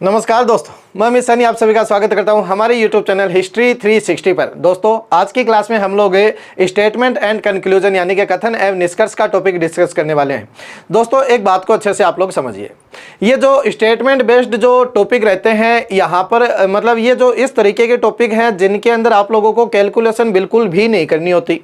नमस्कार दोस्तों, मैं अमित सैनी आप सभी का स्वागत करता हूं हमारे YouTube चैनल हिस्ट्री 360 पर। दोस्तों, आज की क्लास में हम लोग स्टेटमेंट एंड कंक्लूजन यानी कि कथन एवं निष्कर्ष का टॉपिक डिस्कस करने वाले हैं। दोस्तों, एक बात को अच्छे से आप लोग समझिए, ये जो स्टेटमेंट बेस्ड जो टॉपिक रहते हैं यहाँ पर मतलब ये जो इस तरीके के टॉपिक हैं जिनके अंदर आप लोगों को कैलकुलेशन बिल्कुल भी नहीं करनी होती।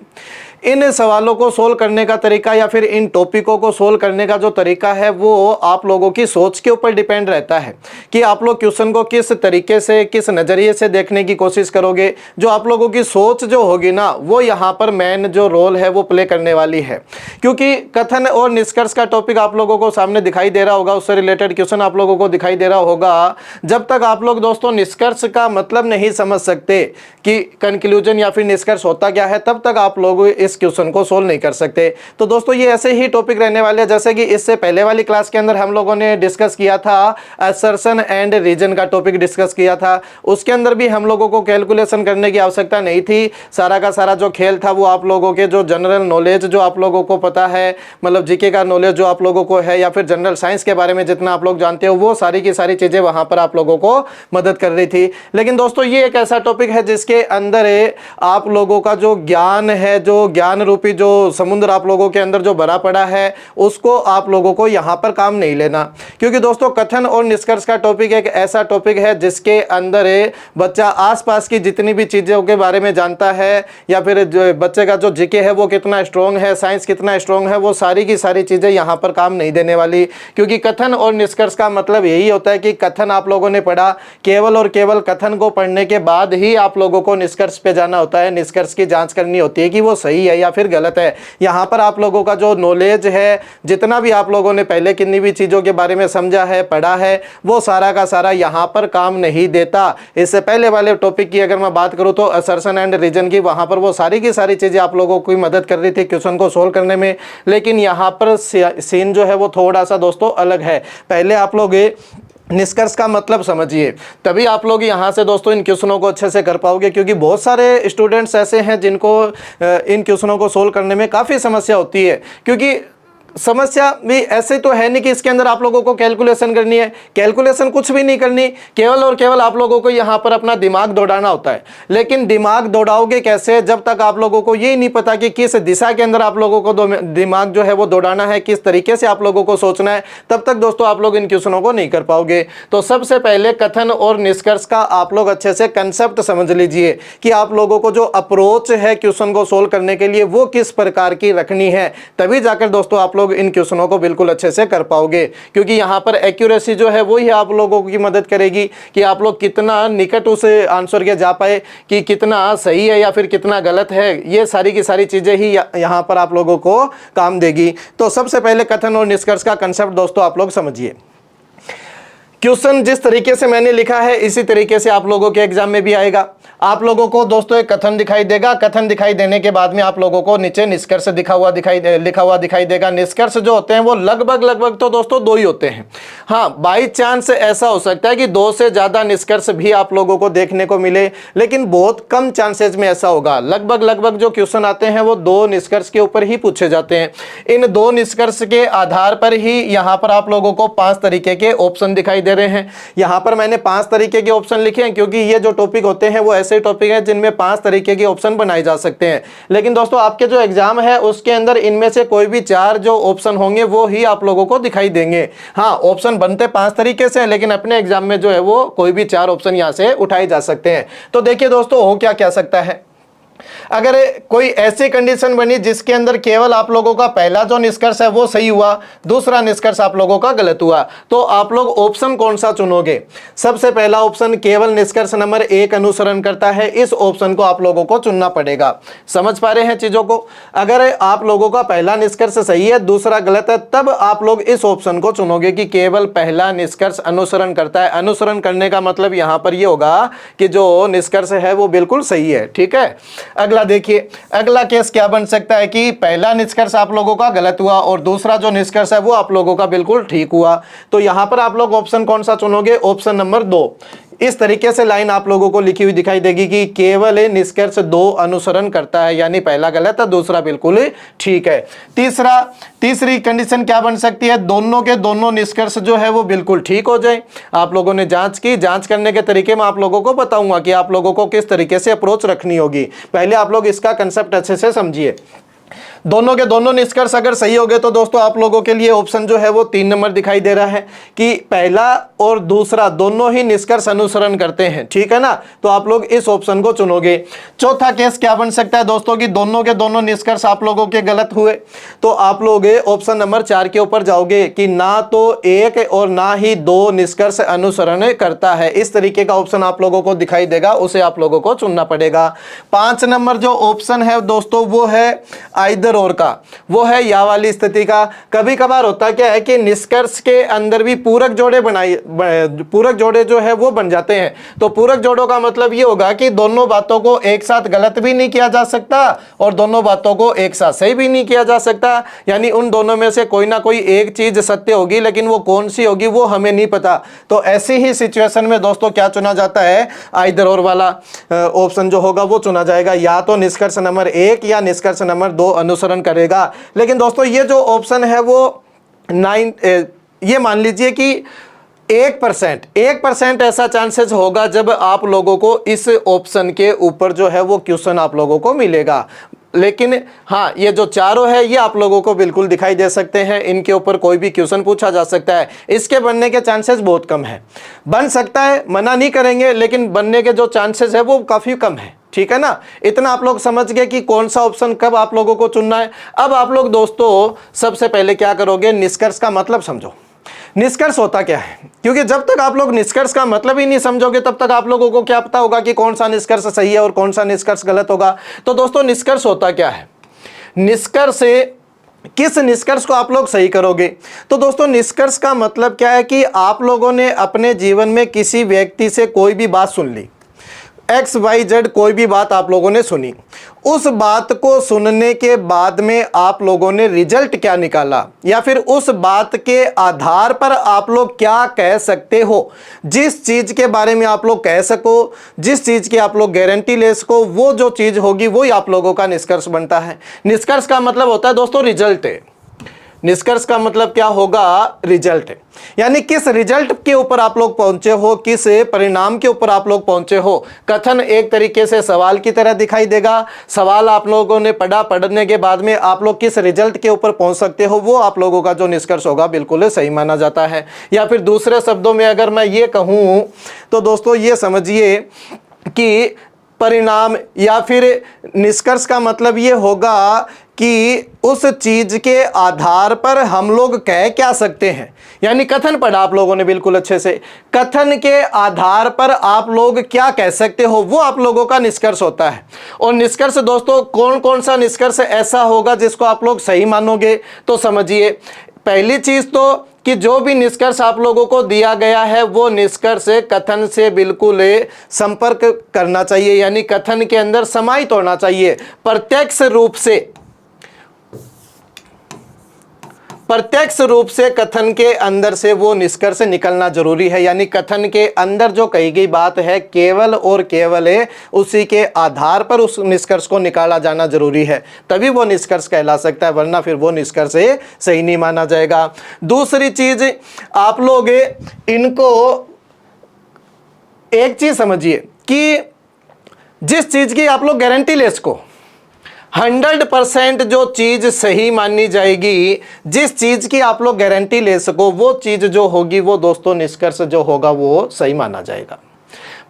इन सवालों को सोल्व करने का तरीका या फिर इन टॉपिकों को सोल्व करने का जो तरीका है वो आप लोगों की सोच के ऊपर डिपेंड रहता है कि आप लोग क्वेश्चन को किस तरीके से, किस नज़रिए से देखने की कोशिश करोगे। जो आप लोगों की सोच जो होगी ना, वो यहाँ पर मेन जो रोल है वो प्ले करने वाली है। क्योंकि कथन और निष्कर्ष का टॉपिक आप लोगों को सामने दिखाई दे रहा होगा, उससे रिलेटेड क्वेश्चन आप लोगों को दिखाई दे रहा होगा। जब तक आप लोग दोस्तों निष्कर्ष का मतलब नहीं समझ सकते कि कंक्लूजन या फिर निष्कर्ष होता क्या है, तब तक आप लोग इस क्वेश्चन को सोल्व नहीं कर सकते। तो दोस्तों, ये ऐसे ही टॉपिक रहने वाले हैं जैसे कि इससे पहले वाली क्लास के अंदर हम लोगों ने डिस्कस किया था असर्शन एंड रीजन का टॉपिक डिस्कस किया था। उसके अंदर भी हम लोगों को कैलकुलेशन करने की आवश्यकता नहीं थी। सारा का सारा जो खेल था वो आप लोगों के जो जनरल नॉलेज जो आप लोगों को पता है, मतलब जीके का नॉलेज जो आप लोगों को है या फिर जनरल साइंस के बारे में जितना आप लोग जानते हो, वो सारी की सारी चीज़ें वहाँ पर आप लोगों को मदद कर रही थी। लेकिन दोस्तों, ये एक ऐसा टॉपिक है जिसके अंदर आप लोगों का जो ज्ञान है, जो ज्ञान रूपी जो समुद्र आप लोगों के अंदर जो भरा पड़ा है, उसको आप लोगों को यहाँ पर काम नहीं लेना। क्योंकि दोस्तों, कथन और निष्कर्ष का टॉपिक एक ऐसा टॉपिक है जिसके अंदर बच्चा आसपास की जितनी भी चीज़ों के बारे में जानता है या फिर जो बच्चे का जो जीके है वो कितना स्ट्रॉन्ग है, साइंस कितना स्ट्रॉन्ग है, वो सारी की सारी चीज़ें यहाँ पर काम नहीं देने वाली। क्योंकि कथन और निष्कर्ष का मतलब यही होता है कि कथन आप लोगों ने पढ़ा, केवल और केवल कथन को पढ़ने के बाद ही आप लोगों को निष्कर्ष पे जाना होता है। निष्कर्ष की जांच करनी होती है कि वो सही है या फिर गलत है। यहाँ पर आप लोगों का जो नॉलेज है, जितना भी आप लोगों ने पहले कितनी भी चीज़ों के बारे में समझा है, पढ़ा है, वो सारा का सारा यहाँ पर काम नहीं देता। इससे पहले वाले टॉपिक की अगर मैं बात करूँ तो असर्शन एंड रीजन की, वहाँ पर वो सारी की सारी चीज़ें आप लोगों को मदद कर रही थी क्वेश्चन को सोल्व करने में। लेकिन यहाँ पर सीन जो है वो थोड़ा सा दोस्तों अलग है। पहले आप लोग निष्कर्ष का मतलब समझिए, तभी आप लोग यहाँ से दोस्तों इन क्वेश्चनों को अच्छे से कर पाओगे। क्योंकि बहुत सारे स्टूडेंट्स ऐसे हैं जिनको इन क्वेश्चनों को सोल्व करने में काफ़ी समस्या होती है। क्योंकि समस्या भी ऐसे तो है नहीं कि इसके अंदर आप लोगों को कैलकुलेशन करनी है। कैलकुलेशन कुछ भी नहीं करनी, केवल और केवल आप लोगों को यहाँ पर अपना दिमाग दौड़ाना होता है। लेकिन दिमाग दौड़ाओगे कैसे, जब तक आप लोगों को ये नहीं पता कि किस दिशा के अंदर आप लोगों को दिमाग जो है वो दौड़ाना है, किस तरीके से आप लोगों को सोचना है, तब तक दोस्तों आप लोग इन क्वेश्चनों को नहीं कर पाओगे। तो सबसे पहले कथन और निष्कर्ष का आप लोग अच्छे से कंसेप्ट समझ लीजिए कि आप लोगों को जो अप्रोच है क्वेश्चन को सोल्व करने के लिए वो किस प्रकार की रखनी है। तभी जाकर दोस्तों आप लोग इन क्वेश्चनों को बिल्कुल अच्छे से कर पाओगे। क्योंकि यहाँ पर एक्यूरेसी जो है वो ही आप लोगों की मदद करेगी कि आप लोग कितना निकट उस आंसर के जा पाए, कि कितना सही है या फिर कितना गलत है। ये सारी की सारी चीजें ही यहाँ पर आप लोगों को काम देगी। तो सबसे पहले कथन और निष्कर्ष का कंसेप्ट दोस्तों आप लोग समझिए। क्वेश्चन जिस तरीके से मैंने लिखा है इसी तरीके से आप लोगों के एग्जाम में भी आएगा। आप लोगों को दोस्तों एक कथन दिखाई देगा, कथन दिखाई देने के बाद में आप लोगों को नीचे निष्कर्ष लिखा हुआ दिखाई देगा। निष्कर्ष जो होते हैं वो लगभग तो दोस्तों दो ही होते हैं। हाँ, बाई चांस ऐसा हो सकता है कि दो से ज़्यादा निष्कर्ष भी आप लोगों को देखने को मिले, लेकिन बहुत कम चांसेज में ऐसा होगा। लगभग जो क्वेश्चन आते हैं वो दो निष्कर्ष के ऊपर ही पूछे जाते हैं। इन दो निष्कर्ष के आधार पर ही यहाँ पर आप लोगों को 5 तरीके के ऑप्शन दिखाई दे रहे हैं। यहाँ पर मैंने 5 तरीके के ऑप्शन लिखे हैं क्योंकि ये जो टॉपिक होते हैं वो ऐसे टॉपिक है जिनमें 5 तरीके के ऑप्शन बनाए जा सकते हैं। लेकिन दोस्तों आपके जो एग्जाम है उसके अंदर इनमें से कोई भी 4 जो ऑप्शन होंगे वो ही आप लोगों को दिखाई देंगे। हाँ, ऑप्शन बनते 5 तरीके से हैं, लेकिन अपने एग्जाम में जो है वो कोई भी 4 ऑप्शन यहाँ से उठाए जा सकते हैं। तो देखिए दोस्तों, हो क्या सकता है, अगर कोई ऐसी कंडीशन बनी जिसके अंदर केवल आप लोगों का पहला जो निष्कर्ष है वो सही हुआ, दूसरा निष्कर्ष आप लोगों का गलत हुआ, तो आप लोग ऑप्शन कौन सा चुनोगे? सबसे पहला ऑप्शन केवल निष्कर्ष नंबर 1 अनुसरण करता है, इस ऑप्शन को आप लोगों को चुनना पड़ेगा। समझ पा रहे हैं चीजों को? अगर आप लोगों का पहला निष्कर्ष सही है, दूसरा गलत है, तब आप लोग इस ऑप्शन को चुनोगे कि केवल पहला निष्कर्ष अनुसरण करता है। अनुसरण करने का मतलब यहां पर यह होगा कि जो निष्कर्ष है वो बिल्कुल सही है। ठीक है, अगला देखिए, अगला केस क्या बन सकता है कि पहला निष्कर्ष आप लोगों का गलत हुआ और दूसरा जो निष्कर्ष है वो आप लोगों का बिल्कुल ठीक हुआ। तो यहां पर आप लोग ऑप्शन कौन सा चुनोगे? Option number 2। इस तरीके से लाइन आप लोगों को लिखी हुई दिखाई देगी कि केवल निष्कर्ष 2 अनुसरण करता है, यानी पहला गलत है, दूसरा बिल्कुल ठीक है। तीसरी कंडीशन क्या बन सकती है, दोनों के दोनों निष्कर्ष जो है वो बिल्कुल ठीक हो जाए। आप लोगों ने जांच की, जांच करने के तरीके में आप लोगों को बताऊंगा कि आप लोगों को किस तरीके से अप्रोच रखनी होगी। पहले आप लोग इसका कंसेप्ट अच्छे से समझिए। दोनों के दोनों निष्कर्ष अगर सही हो गए तो दोस्तों आप लोगों के लिए ऑप्शन जो है वो 3 नंबर दिखाई दे रहा है कि पहला और दूसरा दोनों ही निष्कर्ष अनुसरण करते हैं, ठीक है ना, तो आप लोग इस ऑप्शन को चुनोगे। चौथा केस क्या बन सकता है दोस्तों कि दोनों के दोनों निष्कर्ष आप लोगों के गलत हुए, तो आप लोग ऑप्शन नंबर 4 के ऊपर जाओगे कि ना तो 1 और ना ही 2 निष्कर्ष अनुसरण करता है। इस तरीके का ऑप्शन आप लोगों को दिखाई देगा, उसे आप लोगों को चुनना पड़ेगा। 5 नंबर जो ऑप्शन है दोस्तों वो है आइदर और का, वो है या वाली स्थिति का। कभी कभार होता क्या है कि निष्कर्ष के अंदर भी पूरक जोड़े जो है वो बन जाते हैं। तो पूरक जोड़ों का मतलब ये होगा कि दोनों बातों को एक साथ गलत भी नहीं किया जा सकता और दोनों बातों को एक साथ सही भी नहीं किया जा सकता, यानी उन दोनों में से कोई ना कोई एक चीज सत्य होगी, लेकिन वो कौन सी होगी वो हमें नहीं पता। तो ऐसी ही सिचुएशन में दोस्तों क्या चुना जाता है, आइदर और वाला ऑप्शन जो होगा वो चुना जाएगा, या तो निष्कर्ष नंबर 1 या निष्कर्ष नंबर 2 अनुसरण करेगा। लेकिन दोस्तों ये जो ऑप्शन है वो ये मान लीजिए कि 1% ऐसा चांसेस होगा जब आप लोगों को इस ऑप्शन के ऊपर जो है वो क्वेश्चन आप लोगों को मिलेगा। लेकिन हाँ, ये जो चारों है ये आप लोगों को बिल्कुल दिखाई दे सकते हैं, इनके ऊपर कोई भी क्वेश्चन पूछा जा सकता है। इसके बनने के चांसेस बहुत कम है, बन सकता है, मना नहीं करेंगे, लेकिन बनने के जो चांसेस है वो काफ़ी कम है, ठीक है ना। इतना आप लोग समझ गए कि कौन सा ऑप्शन कब आप लोगों को चुनना है। अब आप लोग दोस्तों सबसे पहले क्या करोगे, निष्कर्ष का मतलब समझो। निष्कर्ष होता क्या है, क्योंकि जब तक आप लोग निष्कर्ष का मतलब ही नहीं समझोगे तब तक आप लोगों को क्या पता होगा कि कौन सा निष्कर्ष सही है और कौन सा निष्कर्ष गलत होगा। तो दोस्तों निष्कर्ष होता क्या है, निष्कर्ष किस निष्कर्ष को आप लोग सही करोगे। तो दोस्तों निष्कर्ष का मतलब क्या है कि आप लोगों ने अपने जीवन में किसी व्यक्ति से कोई भी बात सुन ली, XYZ कोई भी बात आप लोगों ने सुनी, उस बात को सुनने के बाद में आप लोगों ने रिजल्ट क्या निकाला, या फिर उस बात के आधार पर आप लोग क्या कह सकते हो। जिस चीज़ के बारे में आप लोग कह सको, जिस चीज़ की आप लोग गारंटी ले सको, वो जो चीज़ होगी वही आप लोगों का निष्कर्ष बनता है। निष्कर्ष का मतलब होता है दोस्तों रिजल्ट है। निष्कर्ष का मतलब क्या होगा, रिजल्ट, यानी किस रिजल्ट के ऊपर आप लोग पहुंचे हो, किस परिणाम के ऊपर आप लोग पहुंचे हो। कथन एक तरीके से सवाल की तरह दिखाई देगा, सवाल आप लोगों ने पढ़ने के बाद में आप लोग किस रिजल्ट के ऊपर पहुंच सकते हो वो आप लोगों का जो निष्कर्ष होगा बिल्कुल सही माना जाता है। या फिर दूसरे शब्दों में अगर मैं ये कहूँ तो दोस्तों ये समझिए कि परिणाम या फिर निष्कर्ष का मतलब ये होगा कि उस चीज के आधार पर हम लोग कह क्या सकते हैं। यानी कथन पढ़ा आप लोगों ने बिल्कुल अच्छे से, कथन के आधार पर आप लोग क्या कह सकते हो वो आप लोगों का निष्कर्ष होता है। और निष्कर्ष दोस्तों कौन कौन सा निष्कर्ष ऐसा होगा जिसको आप लोग सही मानोगे, तो समझिए पहली चीज तो कि जो भी निष्कर्ष आप लोगों को दिया गया है वो निष्कर्ष कथन से बिल्कुल संपर्क करना चाहिए, यानी कथन के अंदर समाहित होना चाहिए। प्रत्यक्ष रूप से कथन के अंदर से वो निष्कर्ष निकलना जरूरी है, यानी कथन के अंदर जो कही गई बात है केवल और केवल उसी के आधार पर उस निष्कर्ष को निकाला जाना जरूरी है, तभी वो निष्कर्ष कहला सकता है, वरना फिर वो निष्कर्ष सही नहीं माना जाएगा। दूसरी चीज आप लोग इनको एक चीज समझिए कि जिस चीज की आप लोग गारंटी ले सको, 100% जो चीज सही मानी जाएगी, जिस चीज की आप लोग गारंटी ले सको वो चीज जो होगी वो दोस्तों निष्कर्ष जो होगा वो सही माना जाएगा।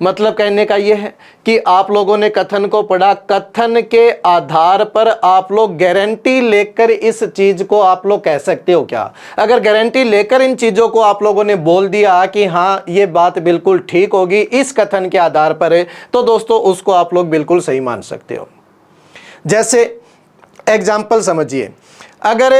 मतलब कहने का यह है कि आप लोगों ने कथन को पढ़ा, कथन के आधार पर आप लोग गारंटी लेकर इस चीज को आप लोग कह सकते हो क्या। अगर गारंटी लेकर इन चीजों को आप लोगों ने बोल दिया कि हाँ ये बात बिल्कुल ठीक होगी इस कथन के आधार पर, तो दोस्तों उसको आप लोग बिल्कुल सही मान सकते हो। जैसे एग्जाम्पल समझिए, अगर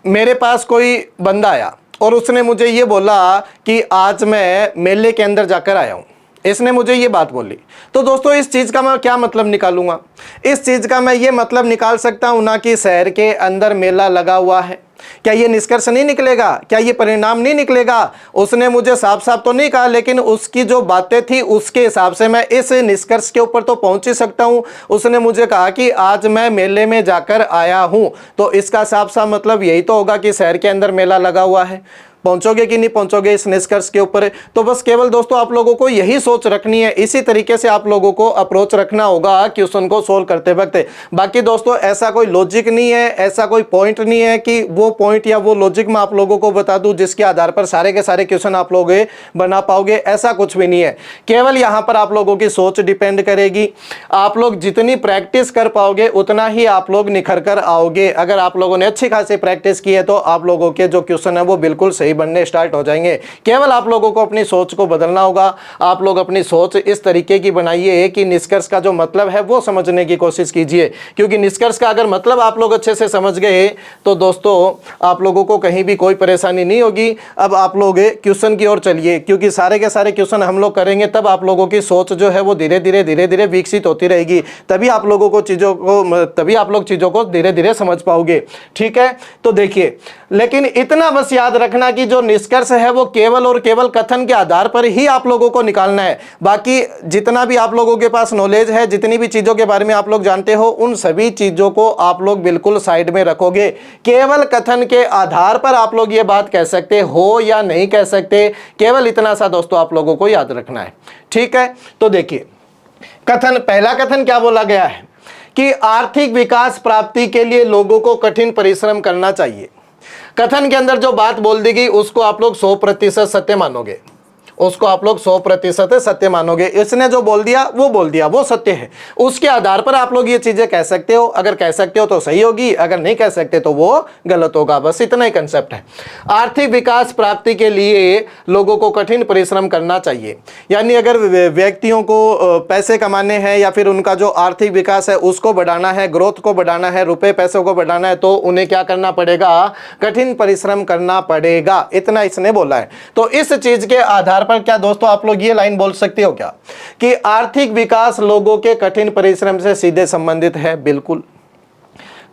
मेरे पास कोई बंदा आया और उसने मुझे ये बोला कि आज मैं मेले के अंदर जाकर आया हूँ, इसने मुझे ये बात बोली। तो दोस्तों इस चीज़ का मैं क्या मतलब निकालूंगा? इस चीज़ का मैं ये मतलब निकाल सकता हूं ना कि शहर के अंदर मेला लगा हुआ है। क्या ये निष्कर्ष नहीं निकलेगा? क्या ये परिणाम नहीं निकलेगा? उसने मुझे साफ साफ तो नहीं कहा, लेकिन उसकी जो बातें थी उसके हिसाब से मैं इस निष्कर्ष के ऊपर तो पहुंच ही सकता हूं। उसने मुझे कहा कि आज मैं मेले में जाकर आया हूं, तो इसका साफ साफ मतलब यही तो होगा कि शहर के अंदर मेला लगा हुआ है। पहुंचोगे कि नहीं पहुंचोगे इस निष्कर्ष के ऊपर? तो बस केवल दोस्तों आप लोगों को यही सोच रखनी है, इसी तरीके से आप लोगों को अप्रोच रखना होगा क्वेश्चन को सोल्व करते वक्त। बाकी दोस्तों ऐसा कोई लॉजिक नहीं है, ऐसा कोई पॉइंट नहीं है कि वो पॉइंट या वो लॉजिक मैं आप लोगों को बता दूं जिसके आधार पर सारे के सारे क्वेश्चन आप लोग बना पाओगे, ऐसा कुछ भी नहीं है। केवल यहां पर आप लोगों की सोच डिपेंड करेगी। आप लोग जितनी प्रैक्टिस कर पाओगे उतना ही आप लोग निखर कर आओगे। अगर आप लोगों ने अच्छी खासी प्रैक्टिस की है तो आप लोगों के जो क्वेश्चन है वो बिल्कुल सही बनने स्टार्ट हो जाएंगे। केवल आप लोगों को अपनी सोच को बदलना होगा। आप लोग अपनी सोच इस तरीके की बनाइए कि निष्कर्ष का जो मतलब है वो समझने की कोशिश कीजिए, क्योंकि निष्कर्ष का अगर मतलब आप लोग अच्छे से समझ गए तो दोस्तों आप लोगों को कहीं भी कोई परेशानी नहीं होगी। अब आप लोग क्वेश्चन की ओर चलिए, क्योंकि सारे के सारे क्वेश्चन हम लोग करेंगे तब आप लोगों की सोच जो है वो धीरे धीरे विकसित होती रहेगी। तभी आप लोग चीज़ों को धीरे धीरे समझ पाओगे। ठीक है, तो देखिए, लेकिन इतना बस याद रखना कि जो निष्कर्ष है वो केवल और केवल कथन के आधार पर ही आप लोगों को निकालना है। बाकी जितना भी आप लोगों के पास नॉलेज है, जितनी भी चीजों के बारे में आप लोग जानते हो, उन सभी चीजों को आप लोग बिल्कुल साइड में रखोगे। केवल कथन के आधार पर आप लोग ये बात कह सकते हो या नहीं कह सकते, केवल इतना सा दोस्तों आप लोगों को याद रखना है। ठीक है, तो देखिए कथन, पहला कथन क्या बोला गया है कि आर्थिक विकास प्राप्ति के लिए लोगों को कठिन परिश्रम करना चाहिए। कथन के अंदर जो बात बोल दी गई उसको आप लोग 100% सत्य मानोगे, उसको आप लोग 100% सत्य मानोगे। इसने जो बोल दिया वो सत्य है। उसके आधार पर आप लोग ये चीजें कह सकते हो। अगर कह सकते हो तो सही होगी, अगर नहीं कह सकते तो वो गलत होगा। बस इतना ही कंसेप्ट है। आर्थिक विकास प्राप्ति के लिए लोगों को कठिन परिश्रम करना चाहिए, यानी अगर व्यक्तियों को पैसे कमाने हैं या फिर उनका जो आर्थिक विकास है उसको बढ़ाना है, ग्रोथ को बढ़ाना है, रुपए पैसों को बढ़ाना है, तो उन्हें क्या करना पड़ेगा? कठिन परिश्रम करना पड़ेगा। इतना इसने बोला है। तो इस चीज के आधार पर क्या दोस्तों आप लोग ये लाइन बोल सकते हो क्या कि आर्थिक विकास लोगों के कठिन परिश्रम से सीधे संबंधित है? बिल्कुल।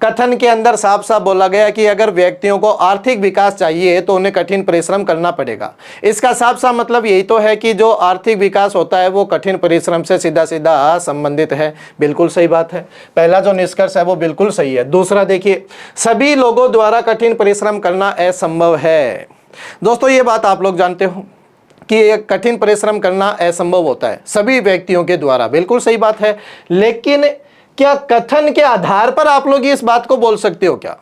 कथन के अंदर साफ साफ बोला गया कि अगर व्यक्तियों को आर्थिक विकास चाहिए तो उन्हें कठिन परिश्रम करना पड़ेगा। इसका साफ साफ मतलब यही तो है कि जो आर्थिक विकास होता है वो कठिन परिश्रम से सीधा सीधा संबंधित है। बिल्कुल सही बात है। पहला जो निष्कर्ष है वो बिल्कुल सही है। दूसरा देखिए, सभी लोगों द्वारा कठिन परिश्रम करना असंभव है। दोस्तों ये बात आप लोग जानते हो कि एक कठिन परिश्रम करना असंभव होता है सभी व्यक्तियों के द्वारा। बिल्कुल सही बात है। लेकिन क्या कथन के आधार पर आप लोग इस बात को बोल सकते हो क्या?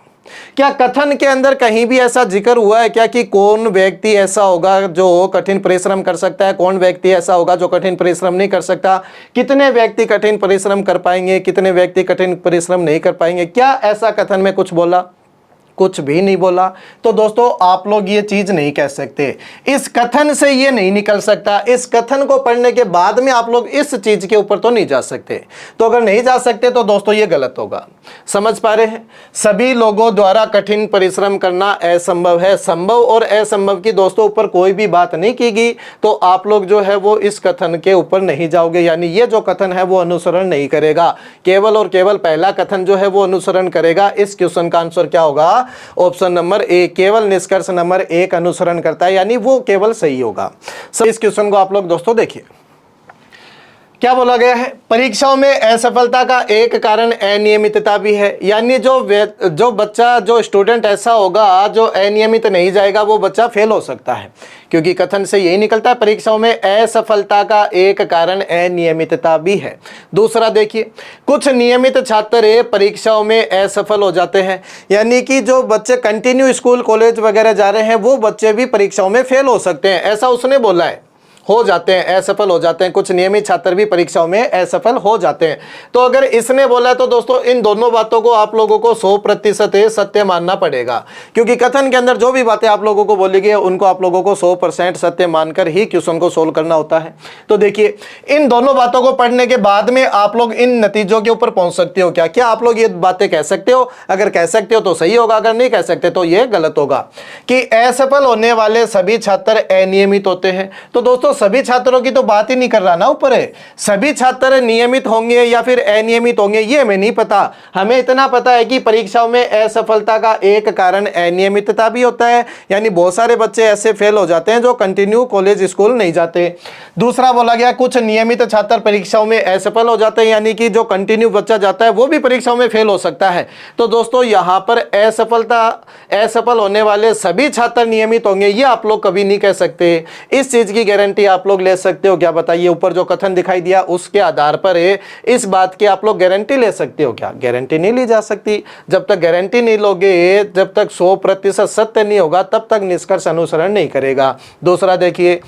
क्या कथन के अंदर कहीं भी ऐसा जिक्र हुआ है क्या कि कौन व्यक्ति ऐसा होगा जो कठिन परिश्रम कर सकता है, कौन व्यक्ति ऐसा होगा जो कठिन परिश्रम नहीं कर सकता? कितने व्यक्ति कठिन परिश्रम कर पाएंगे, कितने व्यक्ति कठिन परिश्रम नहीं कर पाएंगे? क्या ऐसा कथन में कुछ बोला? कुछ भी नहीं बोला। तो दोस्तों आप लोग ये चीज नहीं कह सकते, इस कथन से ये नहीं निकल सकता। इस कथन को पढ़ने के बाद में आप लोग इस चीज के ऊपर तो नहीं जा सकते। तो अगर नहीं जा सकते तो दोस्तों ये गलत होगा। समझ पा रहे हैं? सभी लोगों द्वारा कठिन परिश्रम करना असंभव है। संभव और असंभव की दोस्तों ऊपर कोई भी बात नहीं की गई, तो आप लोग जो है वो इस कथन के ऊपर नहीं जाओगे, यानी ये जो कथन है वो अनुसरण नहीं करेगा। केवल और केवल पहला कथन जो है वो अनुसरण करेगा। इस क्वेश्चन का आंसर क्या होगा? ऑप्शन नंबर ए, केवल निष्कर्ष नंबर 1 अनुसरण करता है, यानी वो केवल सही होगा। इस क्वेश्चन को आप लोग दोस्तों देखिए, क्या बोला गया है? परीक्षाओं में असफलता का एक कारण अनियमितता भी है, यानी जो बच्चा, जो स्टूडेंट ऐसा होगा जो अनियमित नहीं जाएगा वो बच्चा फेल हो सकता है, क्योंकि कथन से यही निकलता है परीक्षाओं में असफलता का एक कारण अनियमितता भी है। दूसरा देखिए, कुछ नियमित छात्र परीक्षाओं में असफल हो जाते हैं, यानी कि जो बच्चे कंटिन्यू स्कूल कॉलेज वगैरह जा रहे हैं वो बच्चे भी परीक्षाओं में फेल हो सकते हैं, ऐसा उसने बोला है। हो जाते हैं, असफल हो जाते हैं। कुछ नियमित छात्र भी परीक्षाओं में असफल हो जाते हैं। तो अगर इसने बोला है तो दोस्तों इन दोनों बातों को आप लोगों को 100% सत्य मानना पड़ेगा, क्योंकि कथन के अंदर जो भी बातें आप लोगों को बोली गई है उनको आप लोगों को 100% सत्य मानकर ही क्वेश्चन को सोल्व करना होता है। तो देखिए, इन दोनों बातों को पढ़ने के बाद में आप लोग इन नतीजों के ऊपर पहुंच सकते हो क्या? क्या आप लोग ये बातें कह सकते हो? अगर कह सकते हो तो सही होगा, अगर नहीं कह सकते तो ये गलत होगा। कि असफल होने वाले सभी छात्र अनियमित होते हैं। तो दोस्तों सभी छात्रों की तो बात ही नहीं कर रहा ना ऊपर है। सभी छात्र नियमित होंगे या फिर अनियमित होंगे ये हमें नहीं पता। हमें इतना पता है कि परीक्षाओं में असफलता का एक कारण अनियमितता भी होता है, यानी बहुत सारे बच्चे ऐसे फेल हो जाते हैं जो कंटिन्यू कॉलेज स्कूल नहीं जाते। दूसरा बोला गया कुछ नियमित छात्र परीक्षाओं में असफल हो जाते हैं, यानी कि जो कंटिन्यू बच्चा जाता है वो भी परीक्षाओं में फेल हो सकता है। तो दोस्तों यहाँ पर असफल होने वाले सभी छात्र नियमित होंगे ये आप लोग कभी नहीं कह सकते। इस चीज की गारंटी आप लोग ले सकते हो क्या? बताइए, ऊपर जो कथन दिखाई दिया उसके आधार पर इस बात की आप लोग गारंटी ले सकते हो क्या? गारंटी नहीं ली जा सकती। जब तक गारंटी नहीं लोगे, जब तक 100% सत्य नहीं होगा, तब तक निष्कर्ष अनुसरण नहीं करेगा। दूसरा देखिए,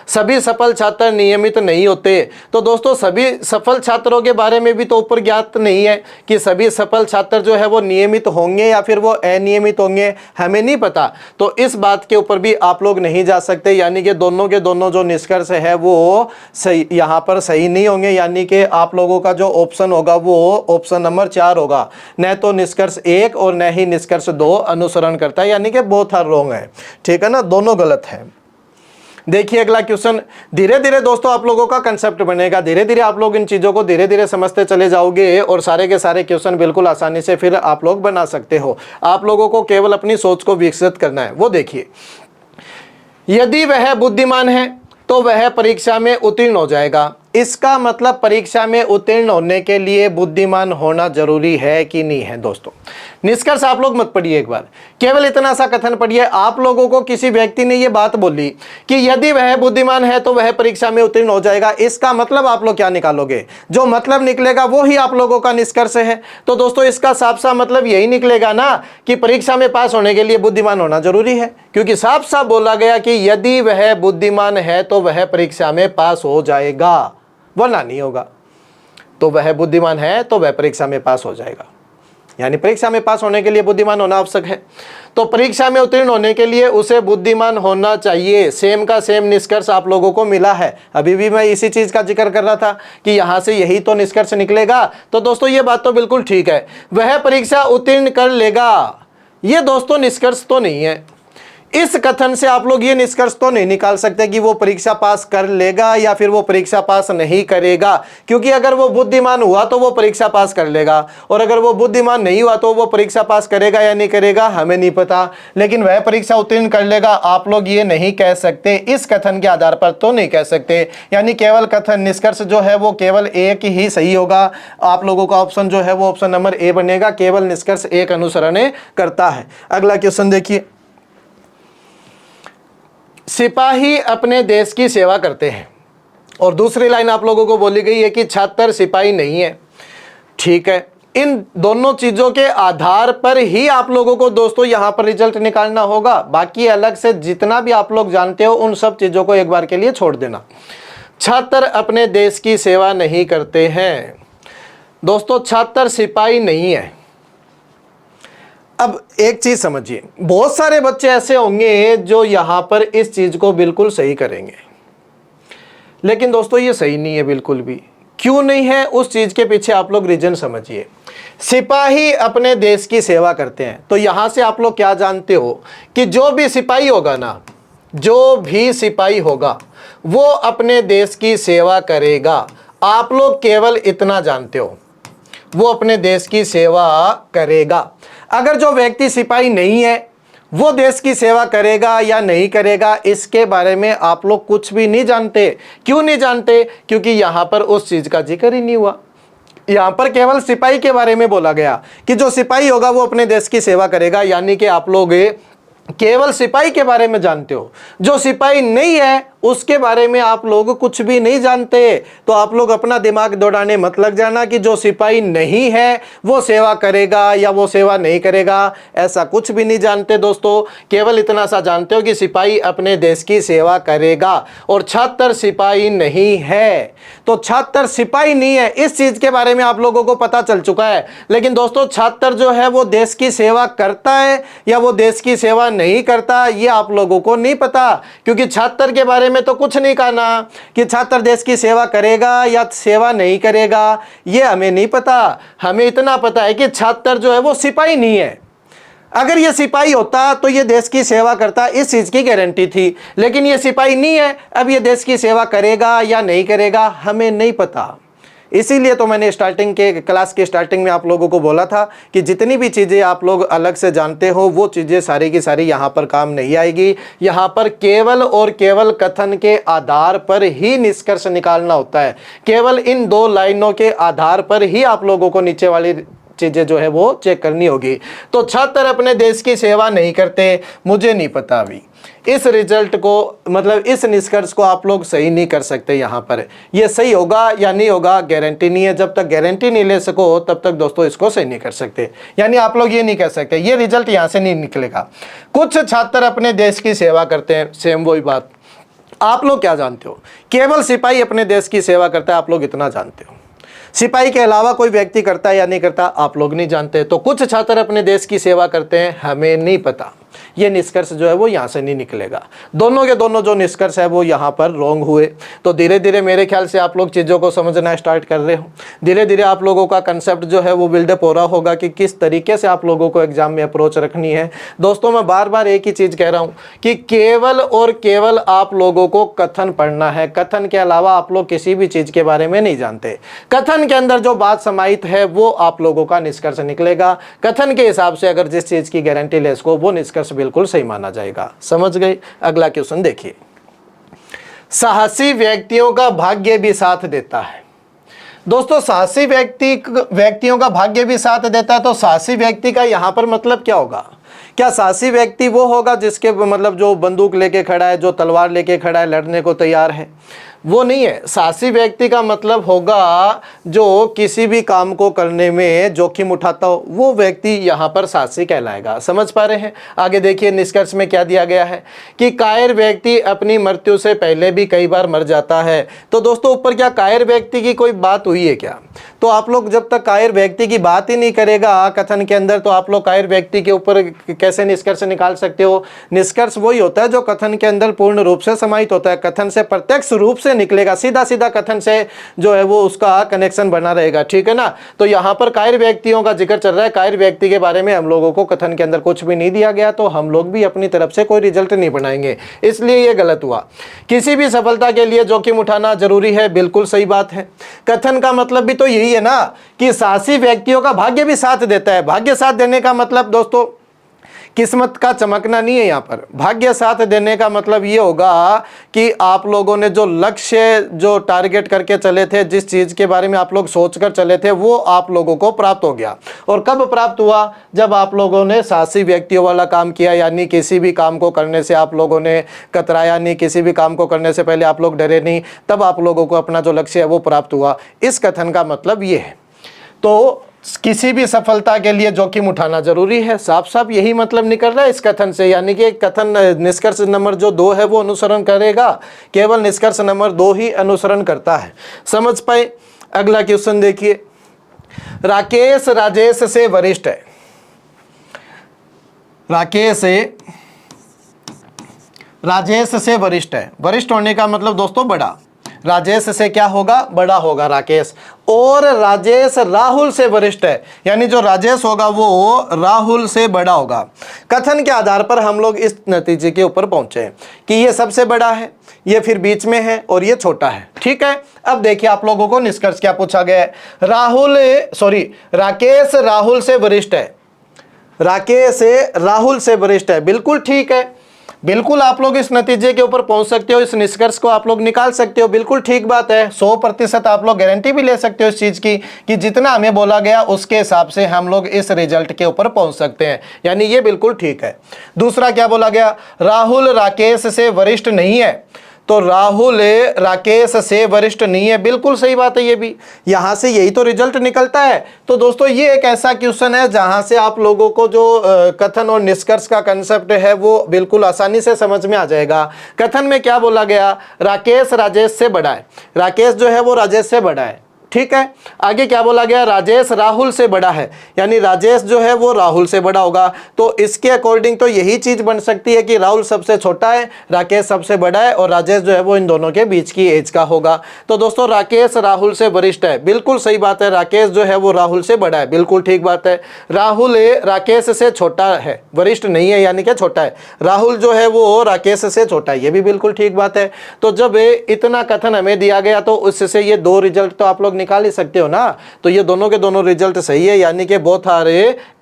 सभी सफल छात्र नियमित नहीं होते। तो दोस्तों सभी सफल छात्रों के बारे में भी तो ऊपर ज्ञात नहीं है कि सभी सफल छात्र जो है वो नियमित होंगे या फिर वो अनियमित होंगे, हमें नहीं पता। तो इस बात के ऊपर भी आप लोग नहीं जा सकते, यानी कि दोनों के दोनों जो निष्कर्ष है वो सही यहाँ पर सही नहीं होंगे। यानी कि आप लोगों का जो ऑप्शन होगा वो ऑप्शन नंबर 4 होगा, न तो निष्कर्ष 1 और न ही निष्कर्ष 2 अनुसरण करता है, यानी कि बोथ आर रॉन्ग है। ठीक है ना, दोनों गलत है। देखिए अगला क्वेश्चन। धीरे धीरे दोस्तों आप लोगों का कंसेप्ट बनेगा, धीरे धीरे आप लोग इन चीज़ों को धीरे धीरे समझते चले जाओगे और सारे के सारे क्वेश्चन बिल्कुल आसानी से फिर आप लोग बना सकते हो। आप लोगों को केवल अपनी सोच को विकसित करना है। वो देखिए, यदि वह बुद्धिमान है तो वह परीक्षा में उत्तीर्ण हो जाएगा। इसका मतलब परीक्षा में उत्तीर्ण होने के लिए बुद्धिमान होना जरूरी है कि नहीं है? दोस्तों निष्कर्ष आप लोग मत पढ़िए, एक बार केवल इतना सा कथन पढ़िए। आप लोगों को किसी व्यक्ति ने यह बात बोली कि यदि वह बुद्धिमान है तो वह परीक्षा में उत्तीर्ण हो जाएगा। इसका मतलब आप लोग क्या निकालोगे? जो मतलब निकलेगा वो ही आप लोगों का निष्कर्ष है। तो दोस्तों इसका साफ साफ मतलब यही निकलेगा ना कि परीक्षा में पास होने के लिए बुद्धिमान होना जरूरी है, क्योंकि साफ साफ बोला गया कि यदि वह बुद्धिमान है तो वह परीक्षा में पास हो जाएगा, वरना नहीं होगा। तो वह बुद्धिमान है तो वह परीक्षा में पास हो जाएगा, यानी परीक्षा में पास होने के लिए बुद्धिमान होना आवश्यक है। तो परीक्षा में उत्तीर्ण होने के लिए उसे बुद्धिमान होना चाहिए। सेम का सेम निष्कर्ष आप लोगों को मिला है। अभी भी मैं इसी चीज का जिक्र कर रहा था कि यहां से यही तो निष्कर्ष निकलेगा। तो दोस्तों ये बात तो बिल्कुल ठीक है, वह परीक्षा उत्तीर्ण कर लेगा। ये दोस्तों निष्कर्ष तो नहीं है। इस कथन से आप लोग ये निष्कर्ष तो नहीं निकाल सकते कि वो परीक्षा पास कर लेगा या फिर वो परीक्षा पास नहीं करेगा, क्योंकि अगर वो बुद्धिमान हुआ तो वो परीक्षा पास कर लेगा, और अगर वो बुद्धिमान नहीं हुआ तो वो परीक्षा पास करेगा या नहीं करेगा हमें नहीं पता, लेकिन वह परीक्षा उत्तीर्ण कर लेगा आप लोग ये नहीं कह सकते। इस कथन के आधार पर तो नहीं कह सकते, यानी केवल कथन निष्कर्ष जो है वो केवल एक ही सही होगा। आप लोगों का ऑप्शन जो है वो ऑप्शन नंबर ए बनेगा, केवल निष्कर्ष 1 अनुसरण करता है। अगला क्वेश्चन देखिए, सिपाही अपने देश की सेवा करते हैं, और दूसरी लाइन आप लोगों को बोली गई है कि छात्र सिपाही नहीं है। ठीक है, इन दोनों चीजों के आधार पर ही आप लोगों को दोस्तों यहां पर रिजल्ट निकालना होगा। बाकी अलग से जितना भी आप लोग जानते हो उन सब चीजों को एक बार के लिए छोड़ देना। छात्र अपने देश की सेवा नहीं करते हैं। दोस्तों छात्र सिपाही नहीं है। अब एक चीज समझिए, बहुत सारे बच्चे ऐसे होंगे जो यहां पर इस चीज को बिल्कुल सही करेंगे, लेकिन दोस्तों ये सही नहीं है बिल्कुल भी। क्यों नहीं है उस चीज के पीछे आप लोग रीजन समझिए। सिपाही अपने देश की सेवा करते हैं, तो यहां से आप लोग क्या जानते हो कि जो भी सिपाही होगा ना, जो भी सिपाही होगा वो अपने देश की सेवा करेगा। आप लोग केवल इतना जानते हो, वो अपने देश की सेवा करेगा। अगर जो व्यक्ति सिपाही नहीं है वो देश की सेवा करेगा या नहीं करेगा इसके बारे में आप लोग कुछ भी नहीं जानते। क्यों नहीं जानते? क्योंकि यहां पर उस चीज का जिक्र ही नहीं हुआ। यहां पर केवल सिपाही के बारे में बोला गया कि जो सिपाही होगा वो अपने देश की सेवा करेगा, यानी कि आप लोग केवल सिपाही के बारे में जानते हो। जो सिपाही नहीं है उसके बारे में आप लोग कुछ भी नहीं जानते। तो आप लोग अपना दिमाग दौड़ाने मत लग जाना कि जो सिपाही नहीं है वो सेवा करेगा या वो सेवा नहीं करेगा, ऐसा कुछ भी नहीं जानते दोस्तों। केवल इतना सा जानते हो कि सिपाही अपने देश की सेवा करेगा, और छात्र सिपाही नहीं है। तो छात्र सिपाही नहीं है इस चीज के बारे में आप लोगों को पता चल चुका है। लेकिन दोस्तों छात्र जो है वो देश की सेवा करता है या वो देश की सेवा नहीं करता ये आप लोगों को नहीं पता, क्योंकि छात्र के बारे में तो कुछ नहीं कहना कि छात्र देश की सेवा करेगा या सेवा नहीं करेगा, ये हमें नहीं पता। हमें इतना पता है कि छात्र जो है वो सिपाही नहीं है। अगर ये सिपाही होता तो ये देश की सेवा करता, इस चीज़ की गारंटी थी। लेकिन ये सिपाही नहीं है, अब ये देश की सेवा करेगा या नहीं करेगा हमें नहीं पता। इसीलिए तो मैंने स्टार्टिंग के क्लास के स्टार्टिंग में आप लोगों को बोला था कि जितनी भी चीज़ें आप लोग अलग से जानते हो वो चीज़ें सारी की सारी यहाँ पर काम नहीं आएगी। यहाँ पर केवल और केवल कथन के आधार पर ही निष्कर्ष निकालना होता है। केवल इन 2 लाइनों के आधार पर ही आप लोगों को नीचे वाली चीज़ें जो है वो चेक करनी होगी। तो छात्र अपने देश की सेवा नहीं करते, मुझे नहीं पता अभी इस रिजल्ट को, मतलब इस निष्कर्ष को आप लोग सही नहीं कर सकते। यहाँ पर ये सही होगा या नहीं होगा गारंटी नहीं है। जब तक गारंटी नहीं ले सको तब तक दोस्तों इसको सही नहीं कर सकते। यानी आप लोग ये नहीं कह सकते ये रिजल्ट यहाँ से नहीं निकलेगा। कुछ छात्र अपने देश की सेवा करते हैं, सेम वही बात। आप लोग क्या जानते हो? केवल सिपाही अपने देश की सेवा करता है, आप लोग इतना जानते हो। सिपाही के अलावा कोई व्यक्ति करता है या नहीं करता आप लोग नहीं जानते। तो कुछ छात्र अपने देश की सेवा करते हैं, हमें नहीं पता। ये निष्कर्ष जो है वो यहाँ से नहीं निकलेगा। दोनों के दोनों जो निष्कर्ष है वो यहाँ पर रॉन्ग हुए। तो धीरे धीरे मेरे ख्याल से आप लोग चीज़ों को समझना स्टार्ट कर रहे हो। धीरे धीरे आप लोगों का कंसेप्ट जो है वो बिल्डअप हो रहा होगा कि किस तरीके से आप लोगों को एग्जाम में अप्रोच रखनी है। दोस्तों मैं बार बार एक ही चीज़ कह रहा हूँ कि केवल और केवल आप लोगों को कथन पढ़ना है। कथन के अलावा आप लोग किसी भी चीज़ के बारे में नहीं जानते। कथन के अंदर जो बात समाहित है वो आप लोगों का निष्कर्ष निकलेगा। कथन के हिसाब से अगर जिस चीज़ की गारंटी ले इसको वो निष्कर्ष बिल्कुल सही माना जाएगा। समझ गए? अगला क्वेश्चन देखिए। साहसी व्यक्तियों का भाग्य भी साथ देता है। दोस्तों साहसी व्यक्तियों का भाग्य भी साथ देता है, तो साहसी व्यक्ति का यहां पर मतलब क्या होगा? क्या साहसी व्यक्ति वो होगा जिसके मतलब जो बंदूक लेके खड़ा है, जो तलवार लेके खड़ा है, लड़ने को तैयार है? वो नहीं है। साहसी व्यक्ति का मतलब होगा जो किसी भी काम को करने में जोखिम उठाता हो, वो व्यक्ति यहाँ पर साहसी कहलाएगा। समझ पा रहे हैं? आगे देखिए निष्कर्ष में क्या दिया गया है कि कायर व्यक्ति अपनी मृत्यु से पहले भी कई बार मर जाता है। तो दोस्तों ऊपर क्या कायर व्यक्ति की कोई बात हुई है क्या? तो आप लोग जब तक कायर व्यक्ति की बात ही नहीं करेगा कथन के अंदर, तो आप लोग कायर व्यक्ति के ऊपर कैसे निष्कर्ष निकाल सकते हो? निष्कर्ष वही होता है जो कथन के अंदर पूर्ण रूप से समाहित होता है। कथन से प्रत्यक्ष रूप से निकलेगा, सीधा सीधा कथन से जो है वो उसका कनेक्शन बना रहेगा। ठीक है ना? तो यहाँ पर कायर व्यक्तियों का जिक्र चल रहा है। कायर व्यक्ति के बारे में हम लोगों को कथन के अंदर कुछ भी नहीं दिया गया, तो हम लोग भी अपनी तरफ से कोई रिजल्ट नहीं बनाएंगे, इसलिए ये गलत हुआ। किसी भी सफलता के लिए जोखिम उठाना जरूरी है, बिल्कुल सही बात है। कथन का मतलब भी तो यही है ना कि साहसी व्यक्तियों का भाग्य भी साथ देता है। भाग्य साथ देने का मतलब दोस्तों किस्मत का चमकना नहीं है। यहाँ पर भाग्य साथ देने का मतलब ये होगा कि आप लोगों ने जो लक्ष्य जो टारगेट करके चले थे, जिस चीज़ के बारे में आप लोग सोचकर चले थे, वो आप लोगों को प्राप्त हो गया। और कब प्राप्त हुआ? जब आप लोगों ने साहसी व्यक्तियों वाला काम किया, यानी किसी भी काम को करने से आप लोगों ने कतराया नहीं, किसी भी काम को करने से पहले आप लोग डरे नहीं, तब आप लोगों को अपना जो लक्ष्य है वो प्राप्त हुआ। इस कथन का मतलब ये है। तो किसी भी सफलता के लिए जोखिम उठाना जरूरी है, साफ साफ यही मतलब निकल रहा है इस कथन से। यानी कि कथन निष्कर्ष नंबर जो 2 है वो अनुसरण करेगा, केवल निष्कर्ष नंबर 2 ही अनुसरण करता है। समझ पाए? अगला क्वेश्चन देखिए। राकेश राजेश से वरिष्ठ है। राकेश राजेश से वरिष्ठ है। वरिष्ठ होने का मतलब दोस्तों बड़ा। राजेश से क्या होगा? बड़ा होगा राकेश। और राजेश राहुल से वरिष्ठ है, यानी जो राजेश होगा वो राहुल से बड़ा होगा। कथन के आधार पर हम लोग इस नतीजे के ऊपर पहुंचे कि ये सबसे बड़ा है, ये फिर बीच में है और ये छोटा है। ठीक है? अब देखिए आप लोगों को निष्कर्ष क्या पूछा गया है। राकेश राहुल से वरिष्ठ है। राकेश राहुल से वरिष्ठ है, बिल्कुल ठीक है। बिल्कुल आप लोग इस नतीजे के ऊपर पहुंच सकते हो, इस निष्कर्ष को आप लोग निकाल सकते हो, बिल्कुल ठीक बात है। 100% आप लोग गारंटी भी ले सकते हो इस चीज़ की कि जितना हमें बोला गया उसके हिसाब से हम लोग इस रिजल्ट के ऊपर पहुंच सकते हैं, यानी ये बिल्कुल ठीक है। दूसरा क्या बोला गया? राहुल राकेश से वरिष्ठ नहीं है। तो राहुल राकेश से वरिष्ठ नहीं है, बिल्कुल सही बात है। ये भी यहाँ से यही तो रिजल्ट निकलता है। तो दोस्तों ये एक ऐसा क्वेश्चन है जहाँ से आप लोगों को जो कथन और निष्कर्ष का कंसेप्ट है वो बिल्कुल आसानी से समझ में आ जाएगा। कथन में क्या बोला गया? राकेश राजेश से बड़ा है। राकेश जो है वो राजेश से बड़ा है, ठीक है। आगे क्या बोला गया, राजेश राहुल से बड़ा है, यानी राजेश जो है वो राहुल से बड़ा होगा। तो इसके अकॉर्डिंग तो यही चीज बन सकती है कि राहुल सबसे छोटा है, राकेश सबसे बड़ा है और राजेश जो है वो इन दोनों के बीच की एज का होगा। तो दोस्तों राकेश राहुल से वरिष्ठ है, बिल्कुल सही बात है। राकेश जो है वो राहुल से बड़ा है, बिल्कुल ठीक बात है। राहुल राकेश से छोटा है, वरिष्ठ नहीं है यानी कि छोटा है। राहुल जो है वो राकेश से छोटा है, ये भी बिल्कुल ठीक बात है। तो जब इतना कथन हमें दिया गया तो उससे ये दो रिजल्ट तो आप लोग निकाल ही सकते हो ना। तो ये दोनों के दोनों रिजल्ट सही है, यानी कि बोथ आर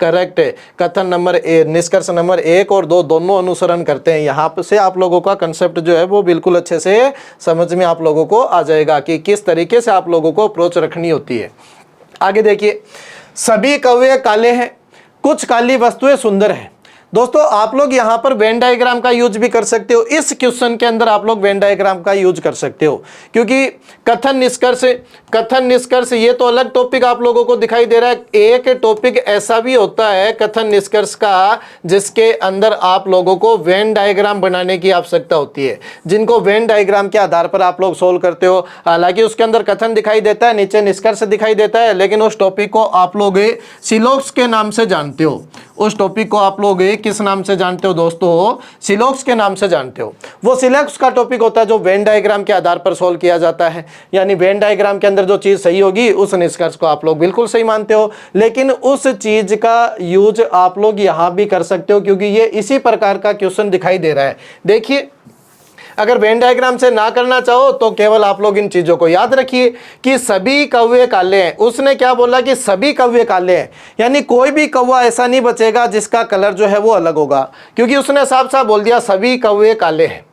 करेक्ट। कथन नंबर निष्कर्ष नंबर 1 और 2 दोनों अनुसरण करते हैं। यहाँ से आप लोगों का कंसेप्ट जो है वो बिल्कुल अच्छे से समझ में आप लोगों को आ जाएगा कि किस तरीके से आप लोगों को अप्रोच रखनी होती है। आगे देखिए, सभी कौवे काले हैं, कुछ काली वस्तुएं सुंदर हैं। दोस्तों आप लोग यहाँ पर वेन डायग्राम का यूज भी कर सकते हो। इस क्वेश्चन के अंदर आप लोग वेन डायग्राम का यूज कर सकते हो, क्योंकि कथन निष्कर्ष ये तो अलग टॉपिक आप लोगों को दिखाई दे रहा है। एक टॉपिक ऐसा भी होता है कथन निष्कर्ष का जिसके अंदर आप लोगों को वेन डायग्राम बनाने की आवश्यकता होती है, जिनको वेन डायग्राम के आधार पर आप लोग सोल्व करते हो। हालांकि उसके अंदर कथन दिखाई देता है, नीचे निष्कर्ष दिखाई देता है, लेकिन उस टॉपिक को आप लोग सिलोक्स के नाम से जानते हो। उस टॉपिक को आप लोग किस नाम से जानते हो दोस्तों, सिलोक्स के नाम से जानते हो। वो सिलोक्स का टॉपिक होता है जो वेन डायग्राम के आधार पर सोल्व किया जाता है, यानी वेन डायग्राम के अंदर जो चीज सही होगी उस निष्कर्ष को आप लोग बिल्कुल सही मानते हो। लेकिन उस चीज का यूज आप लोग यहां भी कर सकते हो, क्योंकि ये इसी प्रकार का क्वेश्चन दिखाई दे रहा है। देखिए, अगर वेन डायग्राम से ना करना चाहो तो केवल आप लोग इन चीजों को याद रखिए कि सभी कौवे काले हैं। उसने क्या बोला कि सभी कौवे काले हैं, यानी कोई भी कौवा ऐसा नहीं बचेगा जिसका कलर जो है वो अलग होगा, क्योंकि उसने साफ साफ बोल दिया सभी कौवे काले हैं।